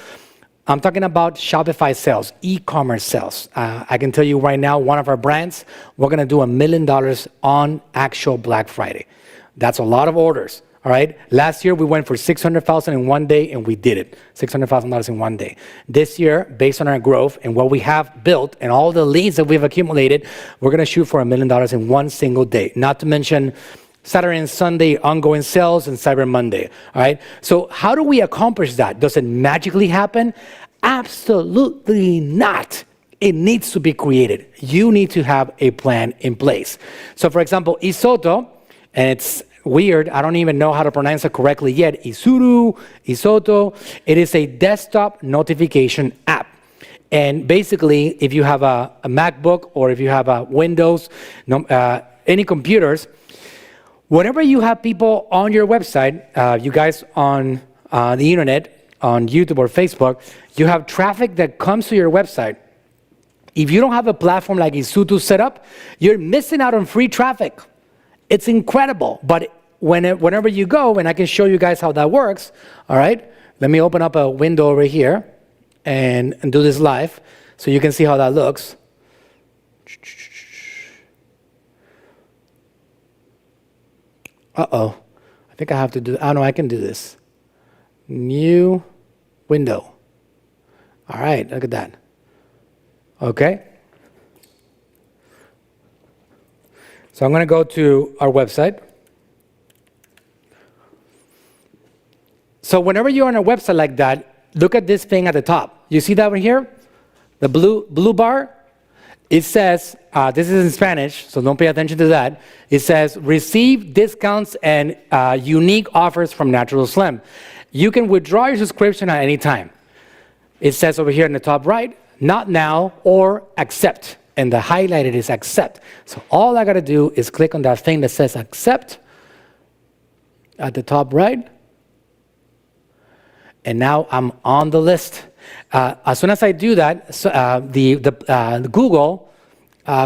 I'm talking about Shopify sales, e-commerce sales. I can tell you right now, one of our brands, we're gonna do $1 million on actual Black Friday. That's a lot of orders. All right. Last year we went for $600,000 in one day, and we did it. $600,000 in one day. This year, based on our growth and what we have built and all the leads that we've accumulated, we're going to shoot for $1 million in one single day. Not to mention Saturday and Sunday ongoing sales and Cyber Monday. All right. So how do we accomplish that? Does it magically happen? Absolutely not. It needs to be created. You need to have a plan in place. So, for example, Isoto, and it's weird, I don't even know how to pronounce it correctly yet. Isoto. It is a desktop notification app. And basically, if you have a MacBook or if you have a Windows, any computers, whenever you have people on your website, you guys on the internet, on YouTube or Facebook, you have traffic that comes to your website. If you don't have a platform like Isutu set up, you're missing out on free traffic. It's incredible, but whenever you go, and I can show you guys how that works, all right? Let me open up a window over here and do this live so you can see how that looks. Uh-oh, I think I have to do, oh no, I can do this. New window. All right, look at that. Okay. So I'm going to go to our website. So whenever you're on a website like that, look at this thing at the top. You see that one here? The blue bar? It says, this is in Spanish, so don't pay attention to that. It says, receive discounts and unique offers from Natural Slim. You can withdraw your subscription at any time. It says over here in the top right, not now or accept. And the highlighted is accept. So all I got to do is click on that thing that says accept at the top right. And now I'm on the list. As soon as I do that, the Google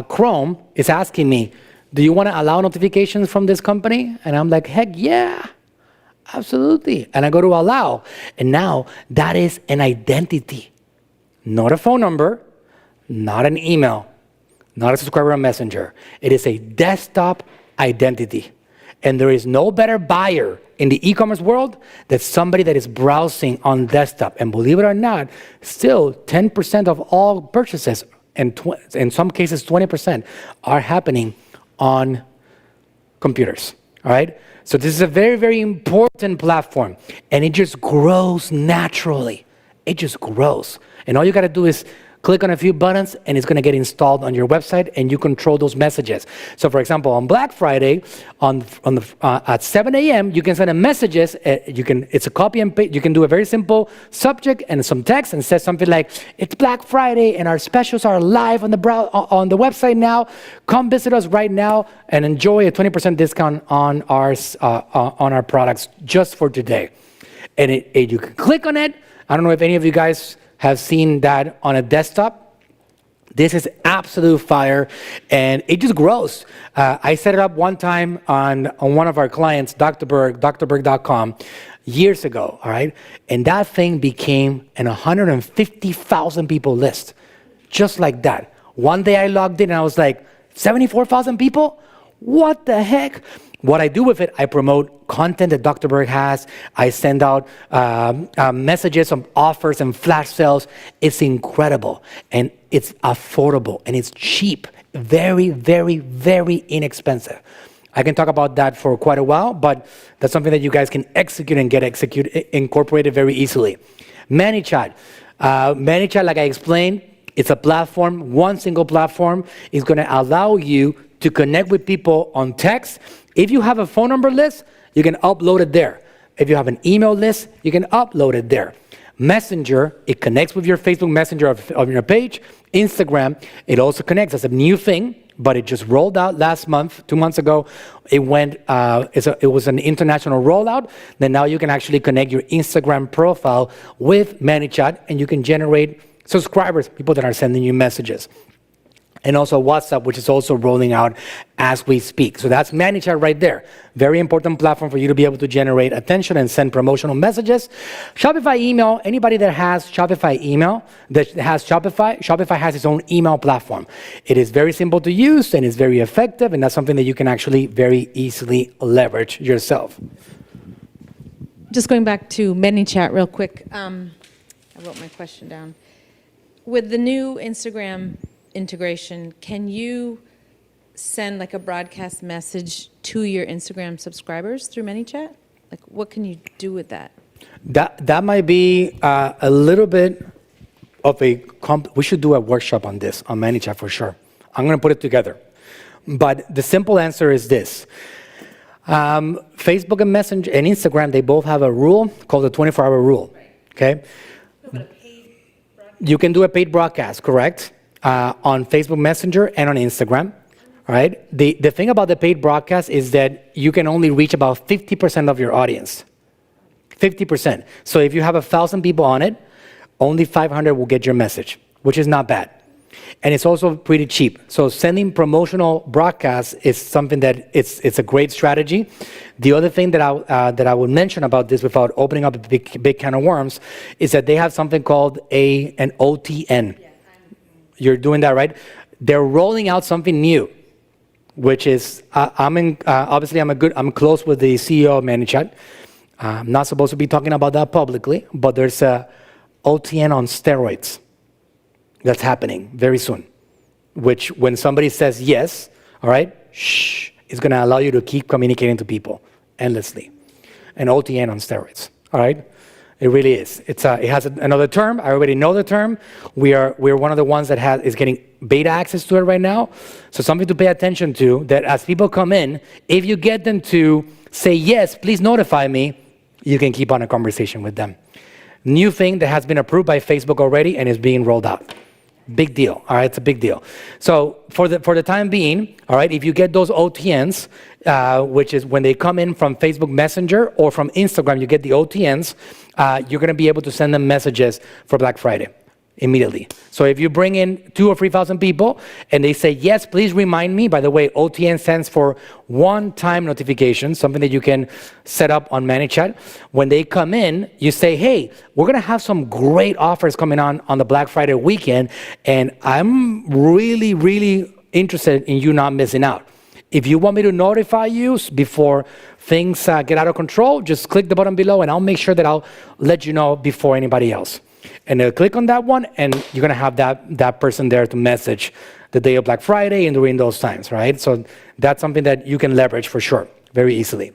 Chrome is asking me, do you want to allow notifications from this company? And I'm like, heck yeah, absolutely. And I go to allow. And now that is an identity, not a phone number, not an email. Not a subscriber on Messenger. It is a desktop identity. And there is no better buyer in the e-commerce world than somebody that is browsing on desktop. And believe it or not, still 10% of all purchases, and in some cases 20%, are happening on computers. All right? So this is a very, very important platform. And it just grows naturally. It just grows. And all you got to do is click on a few buttons, and it's going to get installed on your website, and you control those messages. So, for example, on Black Friday, at 7 a.m., you can send a messages. It's a copy and paste. You can do a very simple subject and some text, and it says something like, "It's Black Friday, and our specials are live on the website now. Come visit us right now and enjoy a 20% discount on our products just for today." And you can click on it. I don't know if any of you guys have seen that on a desktop. This is absolute fire, and it just grows. I set it up one time on one of our clients, Dr. Berg, drberg.com, years ago, all right? And that thing became an 150,000 people list, just like that. One day I logged in and I was like, 74,000 people? What the heck? What I do with it, I promote content that Dr. Berg has. I send out messages of offers and flash sales. It's incredible, and it's affordable, and it's cheap. Very, very, very inexpensive. I can talk about that for quite a while, but that's something that you guys can execute and get incorporated very easily. Manychat. Manychat, like I explained, it's a platform. One single platform is going to allow you to connect with people on text. If you have a phone number list, you can upload it there. If you have an email list, you can upload it there. Messenger, it connects with your Facebook Messenger of your page. Instagram, it also connects. That's a new thing, but it just rolled out last month, 2 months ago. It was an international rollout. Then now you can actually connect your Instagram profile with Manychat, and you can generate subscribers, people that are sending you messages. And also WhatsApp, which is also rolling out as we speak. So that's Manychat right there. Very important platform for you to be able to generate attention and send promotional messages. Shopify email, anybody that has Shopify email, that has Shopify has its own email platform. It is very simple to use and it's very effective, and that's something that you can actually very easily leverage yourself. Just going back to Manychat real quick. I wrote my question down. With the new Instagram integration, can you send like a broadcast message to your Instagram subscribers through Manychat? Like, what can you do with that? That might be a little bit of we should do a workshop on this, on Manychat for sure. I'm going to put it together. But the simple answer is this. Facebook and Messenger and Instagram, they both have a rule called the 24-hour rule, okay? You can do a paid broadcast, correct? On Facebook Messenger and on Instagram, right? The thing about the paid broadcast is that you can only reach about 50% of your audience. 50%. So if you have 1,000 people on it, only 500 will get your message, which is not bad. And it's also pretty cheap. So sending promotional broadcasts is something that it's a great strategy. The other thing that I would mention about this without opening up a big can of worms is that they have something called an OTN. You're doing that, right? They're rolling out something new, which is obviously I'm close with the CEO of Manychat. I'm not supposed to be talking about that publicly, but there's a OTN on steroids that's happening very soon, which when somebody says yes, all right, it's going to allow you to keep communicating to people endlessly. An OTN on steroids, all right? It really is. It has another term. I already know the term. We're one of the ones that is getting beta access to it right now. So something to pay attention to, that as people come in, if you get them to say, yes, please notify me, you can keep on a conversation with them. New thing that has been approved by Facebook already and is being rolled out. Big deal, all right? It's a big deal. So for the time being, all right, if you get those OTNs, which is when they come in from Facebook Messenger or from Instagram, you get the OTNs, you're going to be able to send them messages for Black Friday immediately. So if you bring in 2,000 or 3,000 people and they say, yes, please remind me. By the way, OTN stands for one-time notification, something that you can set up on Manychat. When they come in, you say, hey, we're going to have some great offers coming on the Black Friday weekend, and I'm really, really interested in you not missing out. If you want me to notify you before things get out of control, just click the button below and I'll make sure that I'll let you know before anybody else. And they'll click on that one and you're going to have that person there to message the day of Black Friday and during those times, right? So that's something that you can leverage for sure, very easily.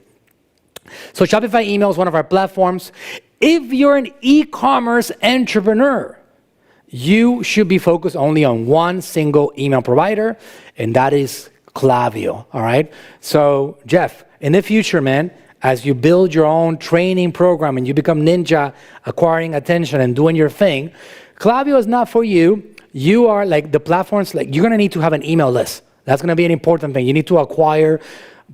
So Shopify email is one of our platforms. If you're an e-commerce entrepreneur, you should be focused only on one single email provider, and that is Klaviyo, all right? So Jeff, in the future, man, as you build your own training program and you become ninja, acquiring attention and doing your thing, Klaviyo is not for you. You are like the platforms, like you're gonna need to have an email list. That's gonna be an important thing. You need to acquire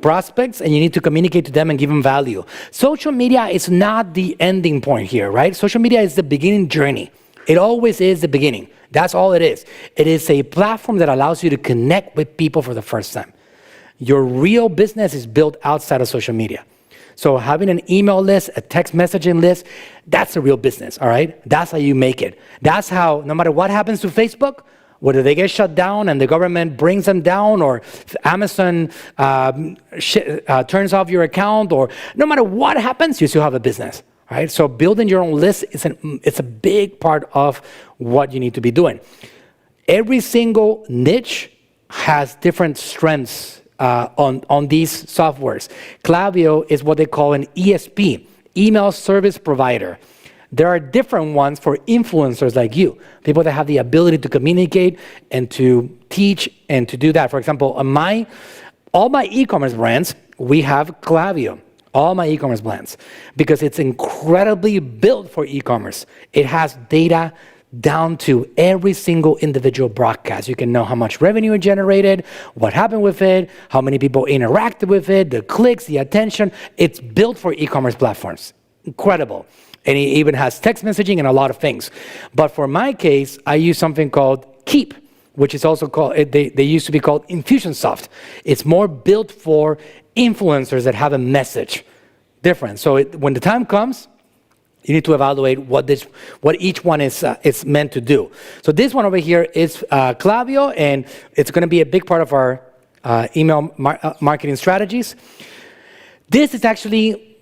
prospects and you need to communicate to them and give them value. Social media is not the ending point here, right? Social media is the beginning journey. It always is the beginning. That's all it is. It is a platform that allows you to connect with people for the first time. Your real business is built outside of social media. So having an email list, a text messaging list, that's a real business, all right? That's how you make it. That's how, no matter what happens to Facebook, whether they get shut down and the government brings them down, or Amazon turns off your account, or no matter what happens, you still have a business, right? So building your own list it's a big part of what you need to be doing. Every single niche has different strengths on these softwares. Klaviyo is what they call an ESP, email service provider. There are different ones for influencers like you, people that have the ability to communicate and to teach and to do that. For example, all my e-commerce brands, we have Klaviyo. All my e-commerce brands, because it's incredibly built for e-commerce. It has data down to every single individual broadcast. You can know how much revenue it generated, what happened with it, how many people interacted with it, the clicks, the attention. It's built for e-commerce platforms. Incredible. And it even has text messaging and a lot of things. But for my case, I use something called Keep, which is also called, they used to be called Infusionsoft. It's more built for influencers that have a message. Different. So when the time comes, you need to evaluate what each one is meant to do. So this one over here is Klaviyo, and it's going to be a big part of our email marketing strategies. This is actually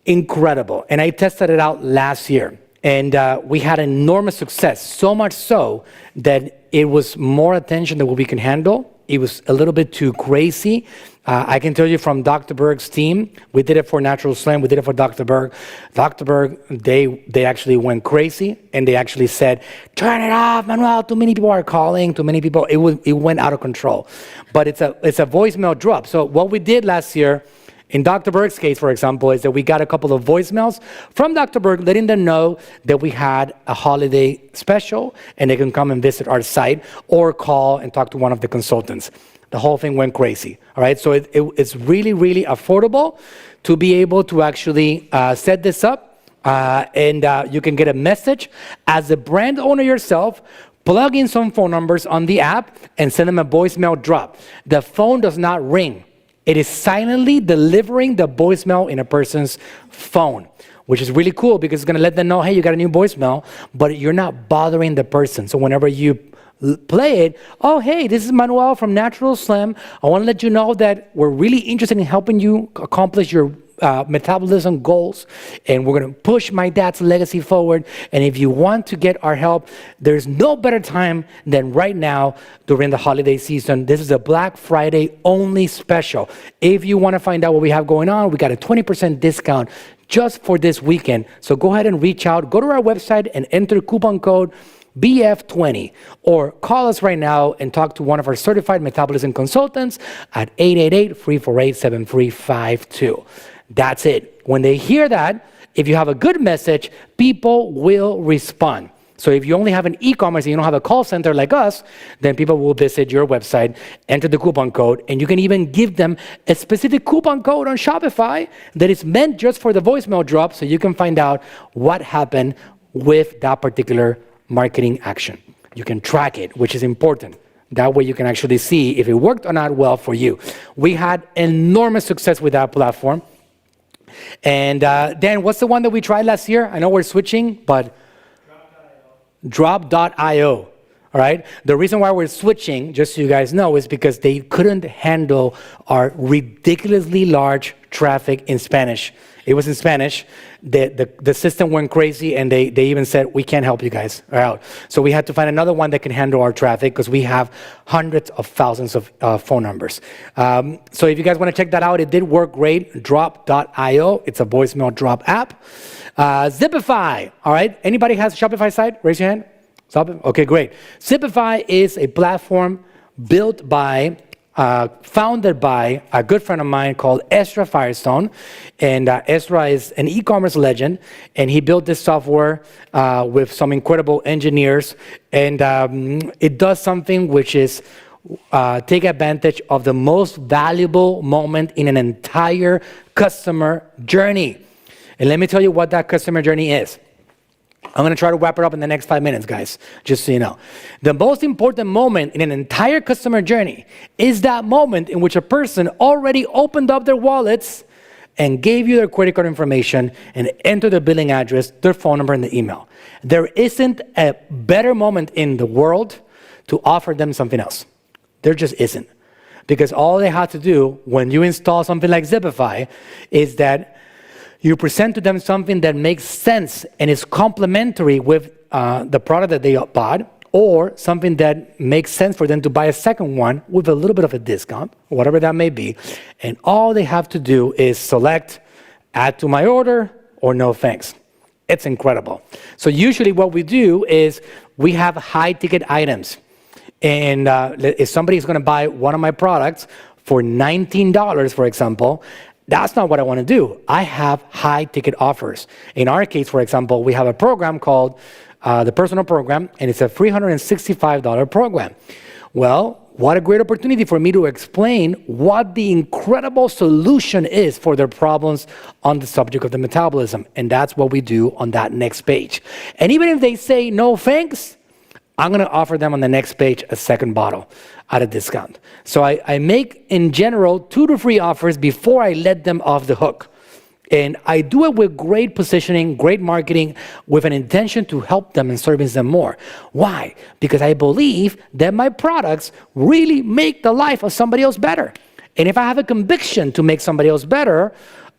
incredible, and I tested it out last year, and we had enormous success, so much so that it was more attention than what we can handle. It was a little bit too crazy. I can tell you from Dr. Berg's team, we did it for Natural Slim, we did it for Dr. Berg. Dr. Berg, they actually went crazy, and they actually said, turn it off, Manuel, too many people are calling, too many people, it went out of control. But it's a voicemail drop. So what we did last year, in Dr. Berg's case, for example, is that we got a couple of voicemails from Dr. Berg letting them know that we had a holiday special and they can come and visit our site or call and talk to one of the consultants. The whole thing went crazy, all right? So it's really, really affordable to be able to actually set this up and you can get a message as a brand owner yourself. Plug in some phone numbers on the app and send them a voicemail drop. The phone does not ring. It is silently delivering the voicemail in a person's phone, which is really cool because it's going to let them know, hey, you got a new voicemail, but you're not bothering the person. So whenever you play it, oh, hey, this is Manuel from Natural Slim. I want to let you know that we're really interested in helping you accomplish your metabolism goals, and we're going to push my dad's legacy forward. And if you want to get our help, there's no better time than right now during the holiday season. This is a Black Friday only special. If you want to find out what we have going on, we got a 20% discount just for this weekend. So go ahead and reach out, go to our website and enter coupon code BF20, or call us right now and talk to one of our certified metabolism consultants at 888-348-7352. That's it. When they hear that, if you have a good message, people will respond. So if you only have an e-commerce and you don't have a call center like us, then people will visit your website, enter the coupon code, and you can even give them a specific coupon code on Shopify that is meant just for the voicemail drop, so you can find out what happened with that particular marketing action. You can track it, which is important. That way you can actually see if it worked or not well for you. We had enormous success with that platform. And Dan, what's the one that we tried last year? I know we're switching, but Drop.io. All right. The reason why we're switching, just so you guys know, is because they couldn't handle our ridiculously large traffic in Spanish. It was in Spanish. The system went crazy, and they even said, we can't help you guys out. So we had to find another one that can handle our traffic because we have hundreds of thousands of phone numbers. So if you guys want to check that out, it did work great. Drop.io. It's a voicemail drop app. Zipify. All right. Anybody has a Shopify site? Raise your hand. Okay, great. Zipify is a platform built by founded by a good friend of mine called Ezra Firestone. And Ezra is an e-commerce legend, and he built this software with some incredible engineers. And it does something which is take advantage of the most valuable moment in an entire customer journey. And let me tell you what that customer journey is. I'm going to try to wrap it up in the next 5 minutes, guys, just so you know. The most important moment in an entire customer journey is that moment in which a person already opened up their wallets and gave you their credit card information and entered their billing address, their phone number, and the email. There isn't a better moment in the world to offer them something else. There just isn't. Because all they have to do when you install something like Zipify is that you present to them something that makes sense and is complementary with the product that they bought, or something that makes sense for them to buy a second one with a little bit of a discount, whatever that may be. And all they have to do is select add to my order or no thanks. It's incredible. So usually what we do is we have high ticket items. And if somebody is going to buy one of my products for $19, for example, that's not what I want to do. I have high ticket offers. In our case, for example, we have a program called the Personal Program, and it's a $365 program. Well, what a great opportunity for me to explain what the incredible solution is for their problems on the subject of the metabolism. And that's what we do on that next page. And even if they say no thanks, I'm going to offer them on the next page a second bottle at a discount. So I make, in general, 2 to 3 offers before I let them off the hook. And I do it with great positioning, great marketing, with an intention to help them and service them more. Why? Because I believe that my products really make the life of somebody else better. And if I have a conviction to make somebody else better,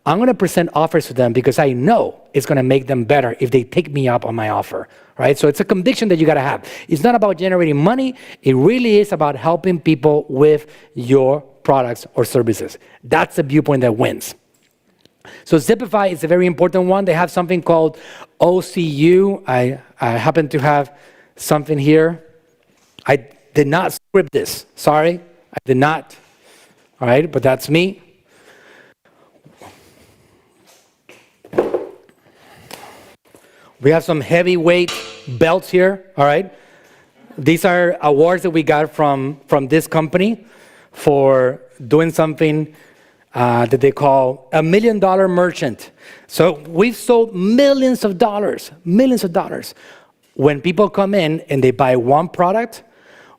I'm going to present offers to them because I know it's going to make them better if they take me up on my offer, right? So it's a conviction that you got to have. It's not about generating money. It really is about helping people with your products or services. That's the viewpoint that wins. So Zipify is a very important one. They have something called OCU. I happen to have something here. I did not script this. Sorry, I did not. All right, but that's me. We have some heavyweight belts here. All right. These are awards that we got from this company for doing something that they call $1 million merchant. So we've sold millions of dollars. When people come in and they buy one product,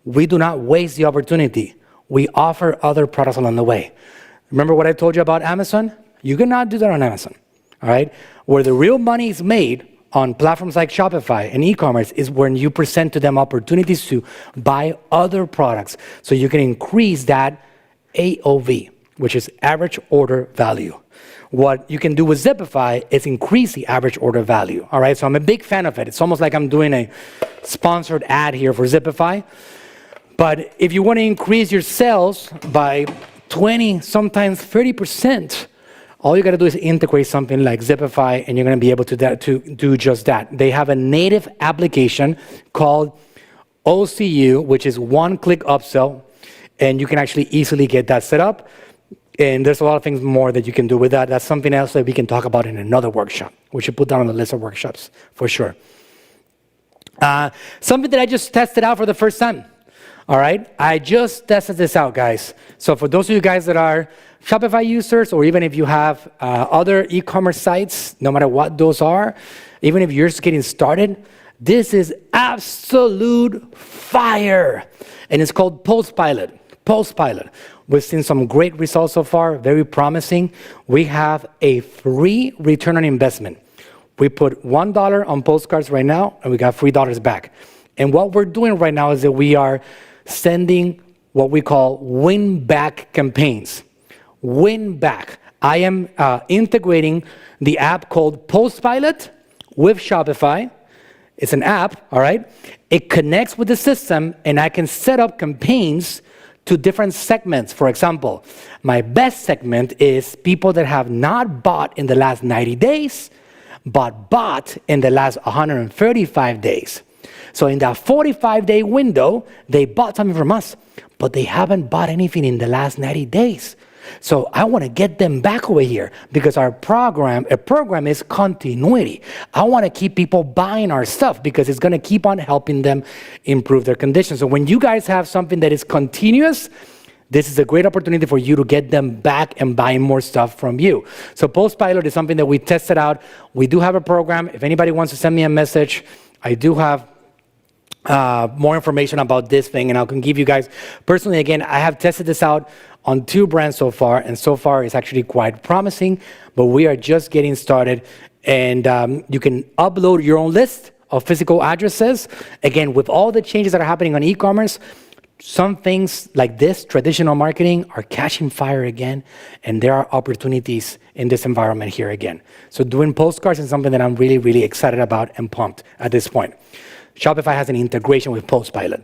we do not waste the opportunity. We offer other products along the way. Remember what I told you about Amazon? You cannot do that on Amazon, all right? Where the real money is made on platforms like Shopify and e-commerce is when you present to them opportunities to buy other products so you can increase that AOV, which is average order value. What you can do with Zipify is increase the average order value, all right? So I'm a big fan of it. It's almost like I'm doing a sponsored ad here for Zipify. But if you want to increase your sales by 20, sometimes 30%, all you got to do is integrate something like Zipify, and you're going to be able to do just that. They have a native application called OCU, which is one-click upsell, and you can actually easily get that set up. And there's a lot of things more that you can do with that. That's something else that we can talk about in another workshop. We should put that on the list of workshops for sure. Something that I just tested out for the first time. All right, I just tested this out, guys. So for those of you guys that are Shopify users, or even if you have other e-commerce sites, no matter what those are, even if you're just getting started, this is absolute fire. And it's called Postpilot. We've seen some great results so far, very promising. We have a free return on investment. We put $1 on postcards right now, and we got $3 back. And what we're doing right now is that we are sending what we call win-back campaigns. Win-back. I am integrating the app called Postpilot with Shopify. It's an app, all right? It connects with the system, and I can set up campaigns to different segments. For example, my best segment is people that have not bought in the last 90 days, but bought in the last 135 days. So in that 45-day window, they bought something from us, but they haven't bought anything in the last 90 days. So I want to get them back over here because a program is continuity. I want to keep people buying our stuff because it's going to keep on helping them improve their conditions. So when you guys have something that is continuous, this is a great opportunity for you to get them back and buying more stuff from you. So Postpilot is something that we tested out. We do have a program. If anybody wants to send me a message, I do have more information about this thing, and I can give you guys, personally, again, I have tested this out on 2 brands so far, and so far it's actually quite promising, but we are just getting started, and you can upload your own list of physical addresses. Again, with all the changes that are happening on e-commerce, some things like this, traditional marketing, are catching fire again, and there are opportunities in this environment here again. So doing postcards is something that I'm really, really excited about and pumped at this point. Shopify has an integration with Postpilot.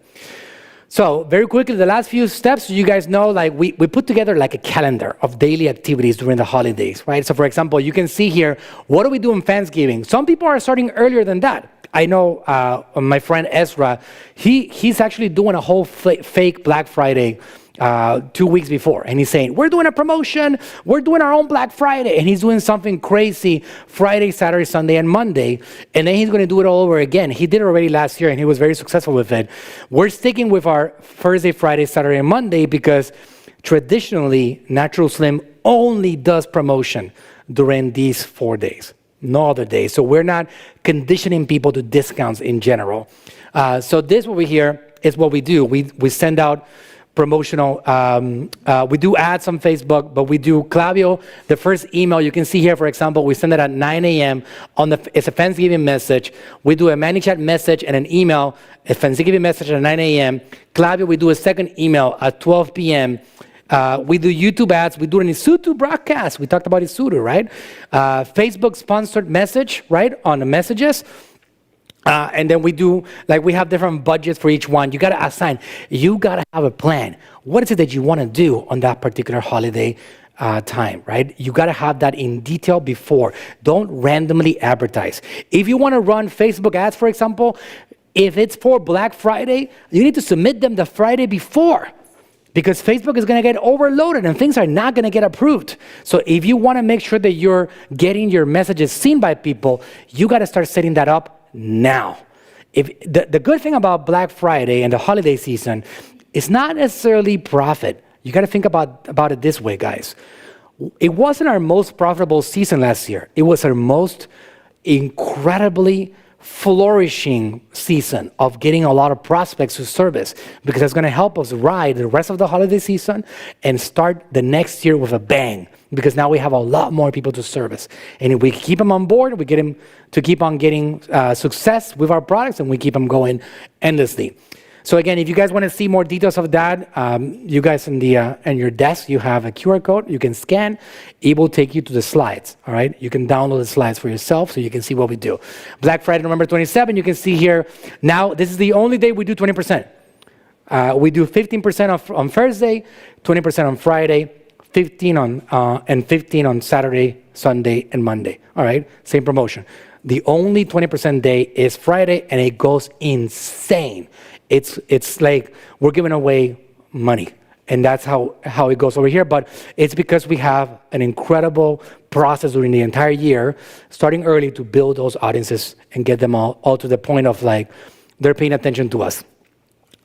So very quickly, the last few steps, you guys know, like we put together like a calendar of daily activities during the holidays, right? So for example, you can see here, what do we do on Thanksgiving? Some people are starting earlier than that. I know my friend Ezra, he's actually doing a whole fake Black Friday 2 weeks before, and he's saying, we're doing a promotion, we're doing our own Black Friday, and he's doing something crazy Friday, Saturday, Sunday, and Monday, and then he's going to do it all over again. He did it already last year, and he was very successful with it. We're sticking with our Thursday, Friday, Saturday, and Monday because traditionally, Natural Slim only does promotion during these 4 days, no other days. So we're not conditioning people to discounts in general. So this over here is what we do. We send out promotional, we do ads on Facebook, but we do Clavio, the first email you can see here, for example, we send it at 9 a.m. It's a Thanksgiving message. We do a Manychat message and an email, a Thanksgiving message at 9 a.m. Clavio, we do a second email at 12 p.m. We do YouTube ads. We do an Isutu broadcast. We talked about Isutu, right? Facebook sponsored message, right, on the messages. And then we do, like we have different budgets for each one. You got to assign, you got to have a plan. What is it that you want to do on that particular holiday time, right? You got to have that in detail before. Don't randomly advertise. If you want to run Facebook ads, for example, if it's for Black Friday, you need to submit them the Friday before, because Facebook is going to get overloaded and things are not going to get approved. So if you want to make sure that you're getting your messages seen by people, you got to start setting that up now. If the good thing about Black Friday and the holiday season is not necessarily profit. You got to think about it this way, guys. It wasn't our most profitable season last year. It was our most incredibly flourishing season of getting a lot of prospects to service, because it's going to help us ride the rest of the holiday season and start the next year with a bang, because now we have a lot more people to service. And if we keep them on board, we get them to keep on getting success with our products, and we keep them going endlessly. So again, if you guys want to see more details of that, you guys in your desk, you have a QR code you can scan. It will take you to the slides, all right? You can download the slides for yourself so you can see what we do. Black Friday, November 27, you can see here. Now, this is the only day we do 20%. We do 15% on Thursday, 20% on Friday, 15 on Saturday, Sunday, and Monday, all right? Same promotion. The only 20% day is Friday, and it goes insane. It's like we're giving away money, and that's how it goes over here. But it's because we have an incredible process during the entire year, starting early to build those audiences and get them all to the point of like they're paying attention to us.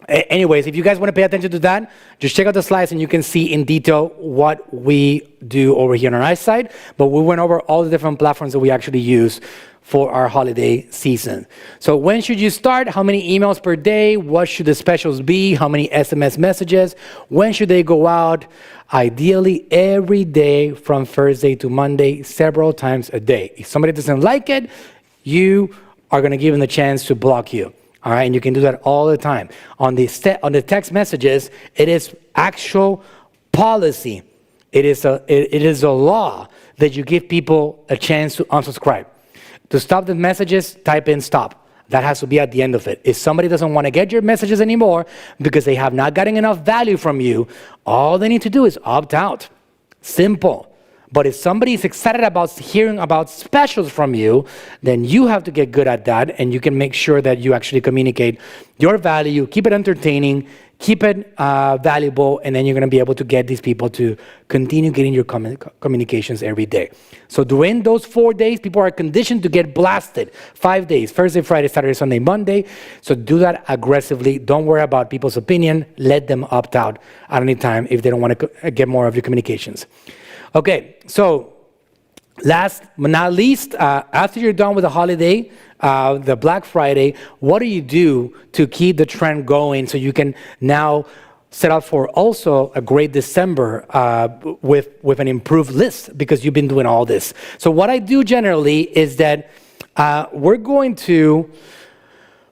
Anyways, if you guys want to pay attention to that, just check out the slides and you can see in detail what we do over here on our side. But we went over all the different platforms that we actually use for our holiday season. So when should you start? How many emails per day? What should the specials be? How many SMS messages? When should they go out? Ideally, every day from Thursday to Monday, several times a day. If somebody doesn't like it, you are going to give them the chance to block you. All right, and you can do that all the time. On the text messages, it is actual policy. It is a law that you give people a chance to unsubscribe. To stop the messages, type in stop. That has to be at the end of it. If somebody doesn't want to get your messages anymore because they have not gotten enough value from you, all they need to do is opt out. Simple. But if somebody is excited about hearing about specials from you, then you have to get good at that, and you can make sure that you actually communicate your value, keep it entertaining, keep it valuable, and then you're going to be able to get these people to continue getting your communications every day. So during those 4 days, people are conditioned to get blasted. 5 days, Thursday, Friday, Saturday, Sunday, Monday. So do that aggressively. Don't worry about people's opinion. Let them opt out at any time if they don't want to get more of your communications. Okay, so last but not least, after you're done with the holiday, the Black Friday, what do you do to keep the trend going so you can now set up for also a great December with an improved list, because you've been doing all this? So what I do generally is that we're going to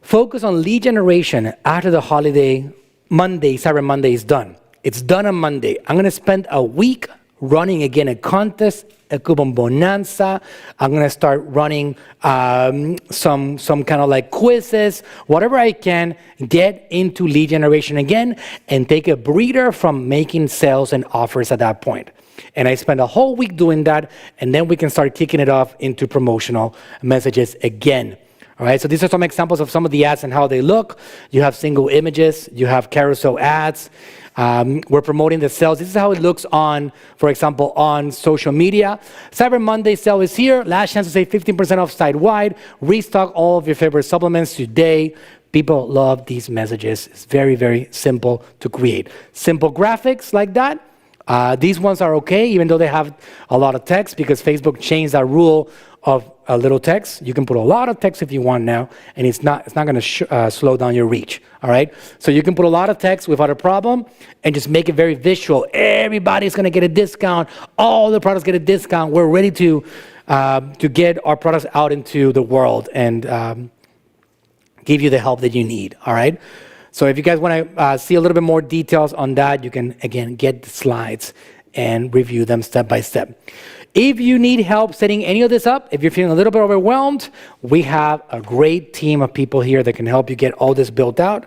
focus on lead generation after the holiday Monday, Cyber Monday is done. It's done on Monday. I'm going to spend a week running again a contest, a coupon bonanza. I'm gonna start running some kind of like quizzes, whatever I can, get into lead generation again and take a breather from making sales and offers at that point. And I spend a whole week doing that, and then we can start kicking it off into promotional messages again. All right, so these are some examples of some of the ads and how they look. You have single images, you have carousel ads. We're promoting the sales. This is how it looks on, for example, on social media. Cyber Monday sale is here. Last chance to save 15% off site-wide. Restock all of your favorite supplements today. People love these messages. It's very, very simple to create. Simple graphics like that. These ones are okay, even though they have a lot of text, because Facebook changed that rule of a little text. You can put a lot of text if you want now, and it's not going to slow down your reach. All right, so you can put a lot of text without a problem, and just make it very visual. Everybody's going to get a discount. All the products get a discount. We're ready to get our products out into the world and give you the help that you need. All right. So if you guys want to see a little bit more details on that, you can, again, get the slides and review them step by step. If you need help setting any of this up, if you're feeling a little bit overwhelmed, we have a great team of people here that can help you get all this built out.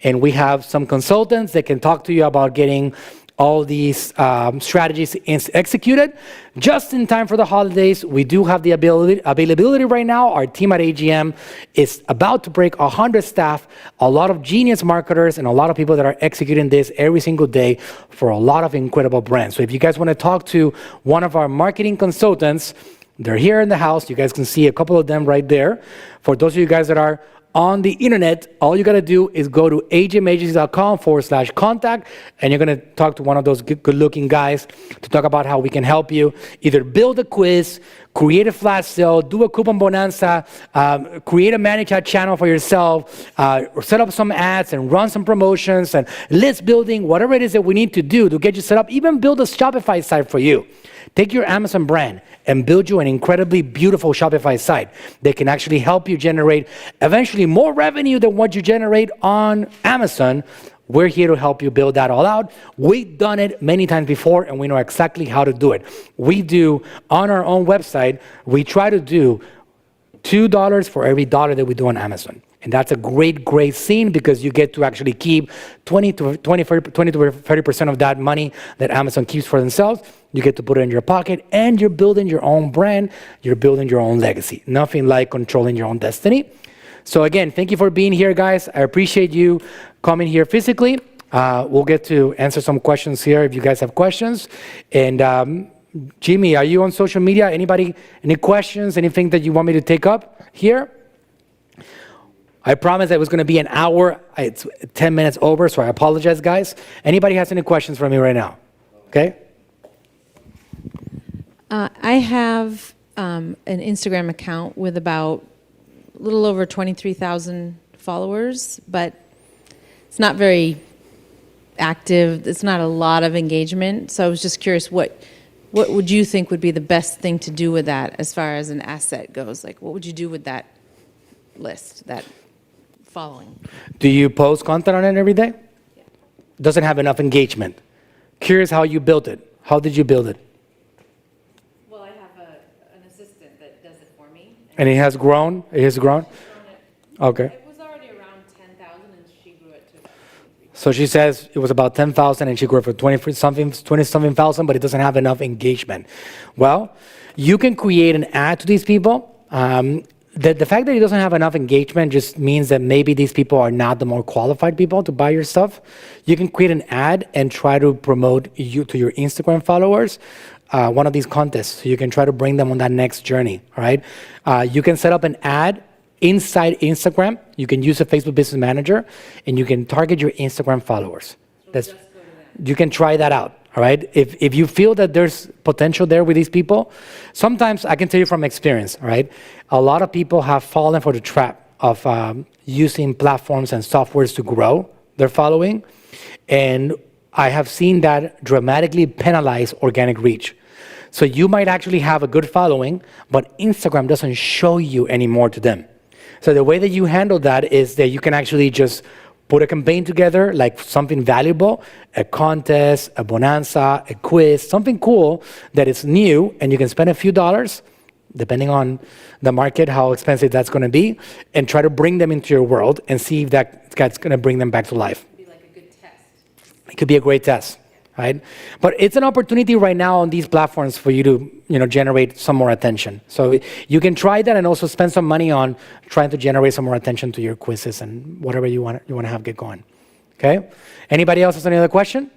And we have some consultants that can talk to you about getting all these strategies executed just in time for the holidays. We do have the availability right now. Our team at AGM is about to break 100 staff, a lot of genius marketers, and a lot of people that are executing this every single day for a lot of incredible brands. So if you guys want to talk to one of our marketing consultants, they're here in the house. You guys can see a couple of them right there. For those of you guys that are on the internet, all you got to do is go to agmagency.com/contact, and you're going to talk to one of those good-looking guys to talk about how we can help you either build a quiz, create a flash sale, do a coupon bonanza, create a Manychat channel for yourself, or set up some ads and run some promotions and list building, whatever it is that we need to do to get you set up, even build a Shopify site for you. Take your Amazon brand and build you an incredibly beautiful Shopify site that can actually help you generate eventually more revenue than what you generate on Amazon. We're here to help you build that all out. We've done it many times before, and we know exactly how to do it. We do, on our own website, we try to do $2 for every dollar that we do on Amazon. And that's a great scene, because you get to actually keep 20 to 30% of that money that Amazon keeps for themselves. You get to put it in your pocket, and you're building your own brand. You're building your own legacy. Nothing like controlling your own destiny. So again, thank you for being here, guys. I appreciate you coming here physically. We'll get to answer some questions here if you guys have questions. And Jimmy, are you on social media? Anybody, any questions, anything that you want me to take up here? I promised it was going to be an hour. It's 10 minutes over, so I apologize, guys. Anybody has any questions for me right now? Okay. I have an Instagram account with about a little over 23,000 followers, but it's not very active. It's not a lot of engagement. So I was just curious, what would you think would be the best thing to do with that as far as an asset goes? Like, what would you do with that list, that following? Do you post content on it every day? Yeah. Doesn't have enough engagement. Curious how you built it. How did you build it? Well, I have an assistant that does it for me. And it has grown? It has grown? Okay. It was already around 10,000, and she grew it to 23,000. So she says it was about 10,000 and she grew it for 20-something thousand, but it doesn't have enough engagement. Well, you can create an ad to these people. The fact that it doesn't have enough engagement just means that maybe these people are not the more qualified people to buy your stuff. You can create an ad and try to promote you to your Instagram followers, one of these contests. So you can try to bring them on that next journey, all right? You can set up an ad inside Instagram. You can use a Facebook Business Manager, and you can target your Instagram followers. You can try that out. All right. If you feel that there's potential there with these people, sometimes I can tell you from experience. All right. A lot of people have fallen for the trap of using platforms and softwares to grow their following, and I have seen that dramatically penalize organic reach. So you might actually have a good following, but Instagram doesn't show you anymore to them. So the way that you handle that is that you can actually just put a campaign together, like something valuable, a contest, a bonanza, a quiz, something cool that is new, and you can spend a few dollars, depending on the market, how expensive that's going to be, and try to bring them into your world and see if that's going to bring them back to life. Be like a good test. It could be a great test, right? But it's an opportunity right now on these platforms for you to, generate some more attention. So you can try that and also spend some money on trying to generate some more attention to your quizzes and whatever you want to have get going. Okay? Anybody else has any other question?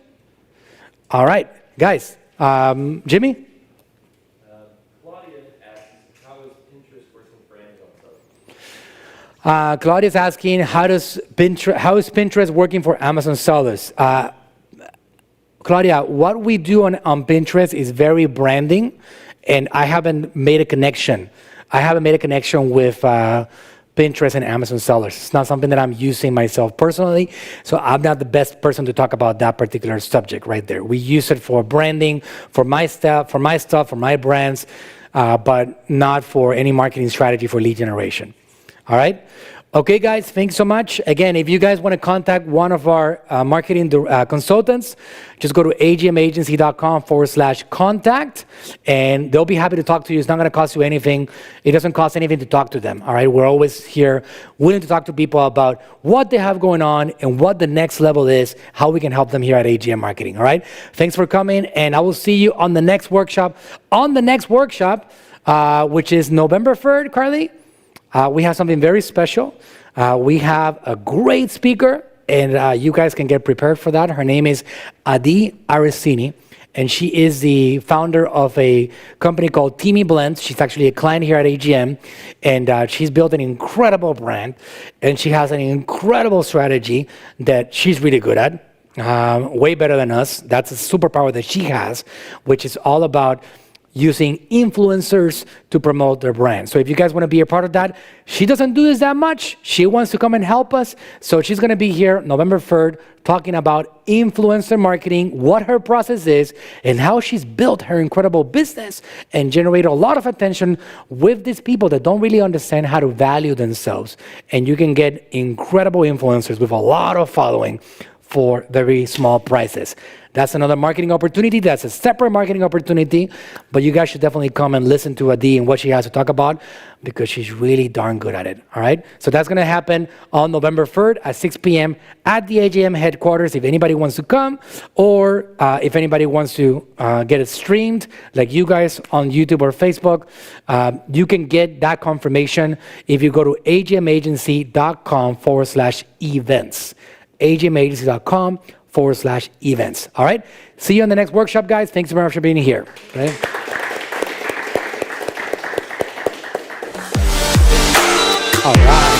All right, guys. Jimmy? Claudia asks, how is Pinterest working brands on social? Claudia's asking, how is Pinterest working for Amazon sellers? Claudia, what we do on Pinterest is very branding, and I haven't made a connection. With Pinterest and Amazon sellers. It's not something that I'm using myself personally, so I'm not the best person to talk about that particular subject right there. We use it for branding, for my stuff, for my brands, but not for any marketing strategy for lead generation. All right? Okay, guys, thanks so much. Again, if you guys want to contact one of our marketing consultants, just go to agmagency.com/contact, and they'll be happy to talk to you. It's not going to cost you anything. It doesn't cost anything to talk to them, all right? We're always here willing to talk to people about what they have going on and what the next level is, how we can help them here at AGM Marketing, all right? Thanks for coming, and I will see you on the next workshop. Which is November 3rd, Carly, we have something very special. We have a great speaker, and you guys can get prepared for that. Her name is Adi Aracini, and she is the founder of a company called Teamy Blends. She's actually a client here at AGM, and she's built an incredible brand, and she has an incredible strategy that she's really good at, way better than us. That's a superpower that she has, which is all about using influencers to promote their brand. So if you guys want to be a part of that, she doesn't do this that much. She wants to come and help us. So she's going to be here November 3rd talking about influencer marketing, what her process is, and how she's built her incredible business and generated a lot of attention with these people that don't really understand how to value themselves. And you can get incredible influencers with a lot of following for very small prices. That's another marketing opportunity. That's a separate marketing opportunity, but you guys should definitely come and listen to Adi and what she has to talk about, because she's really darn good at it, all right? So that's gonna happen on November 3rd at 6 p.m. at the AGM headquarters. If anybody wants to come, or if anybody wants to get it streamed, like you guys on YouTube or Facebook, you can get that confirmation if you go to agmagency.com/events. agmagency.com/events. All right? See you on the next workshop, guys. Thanks very much for being here. Okay? All right.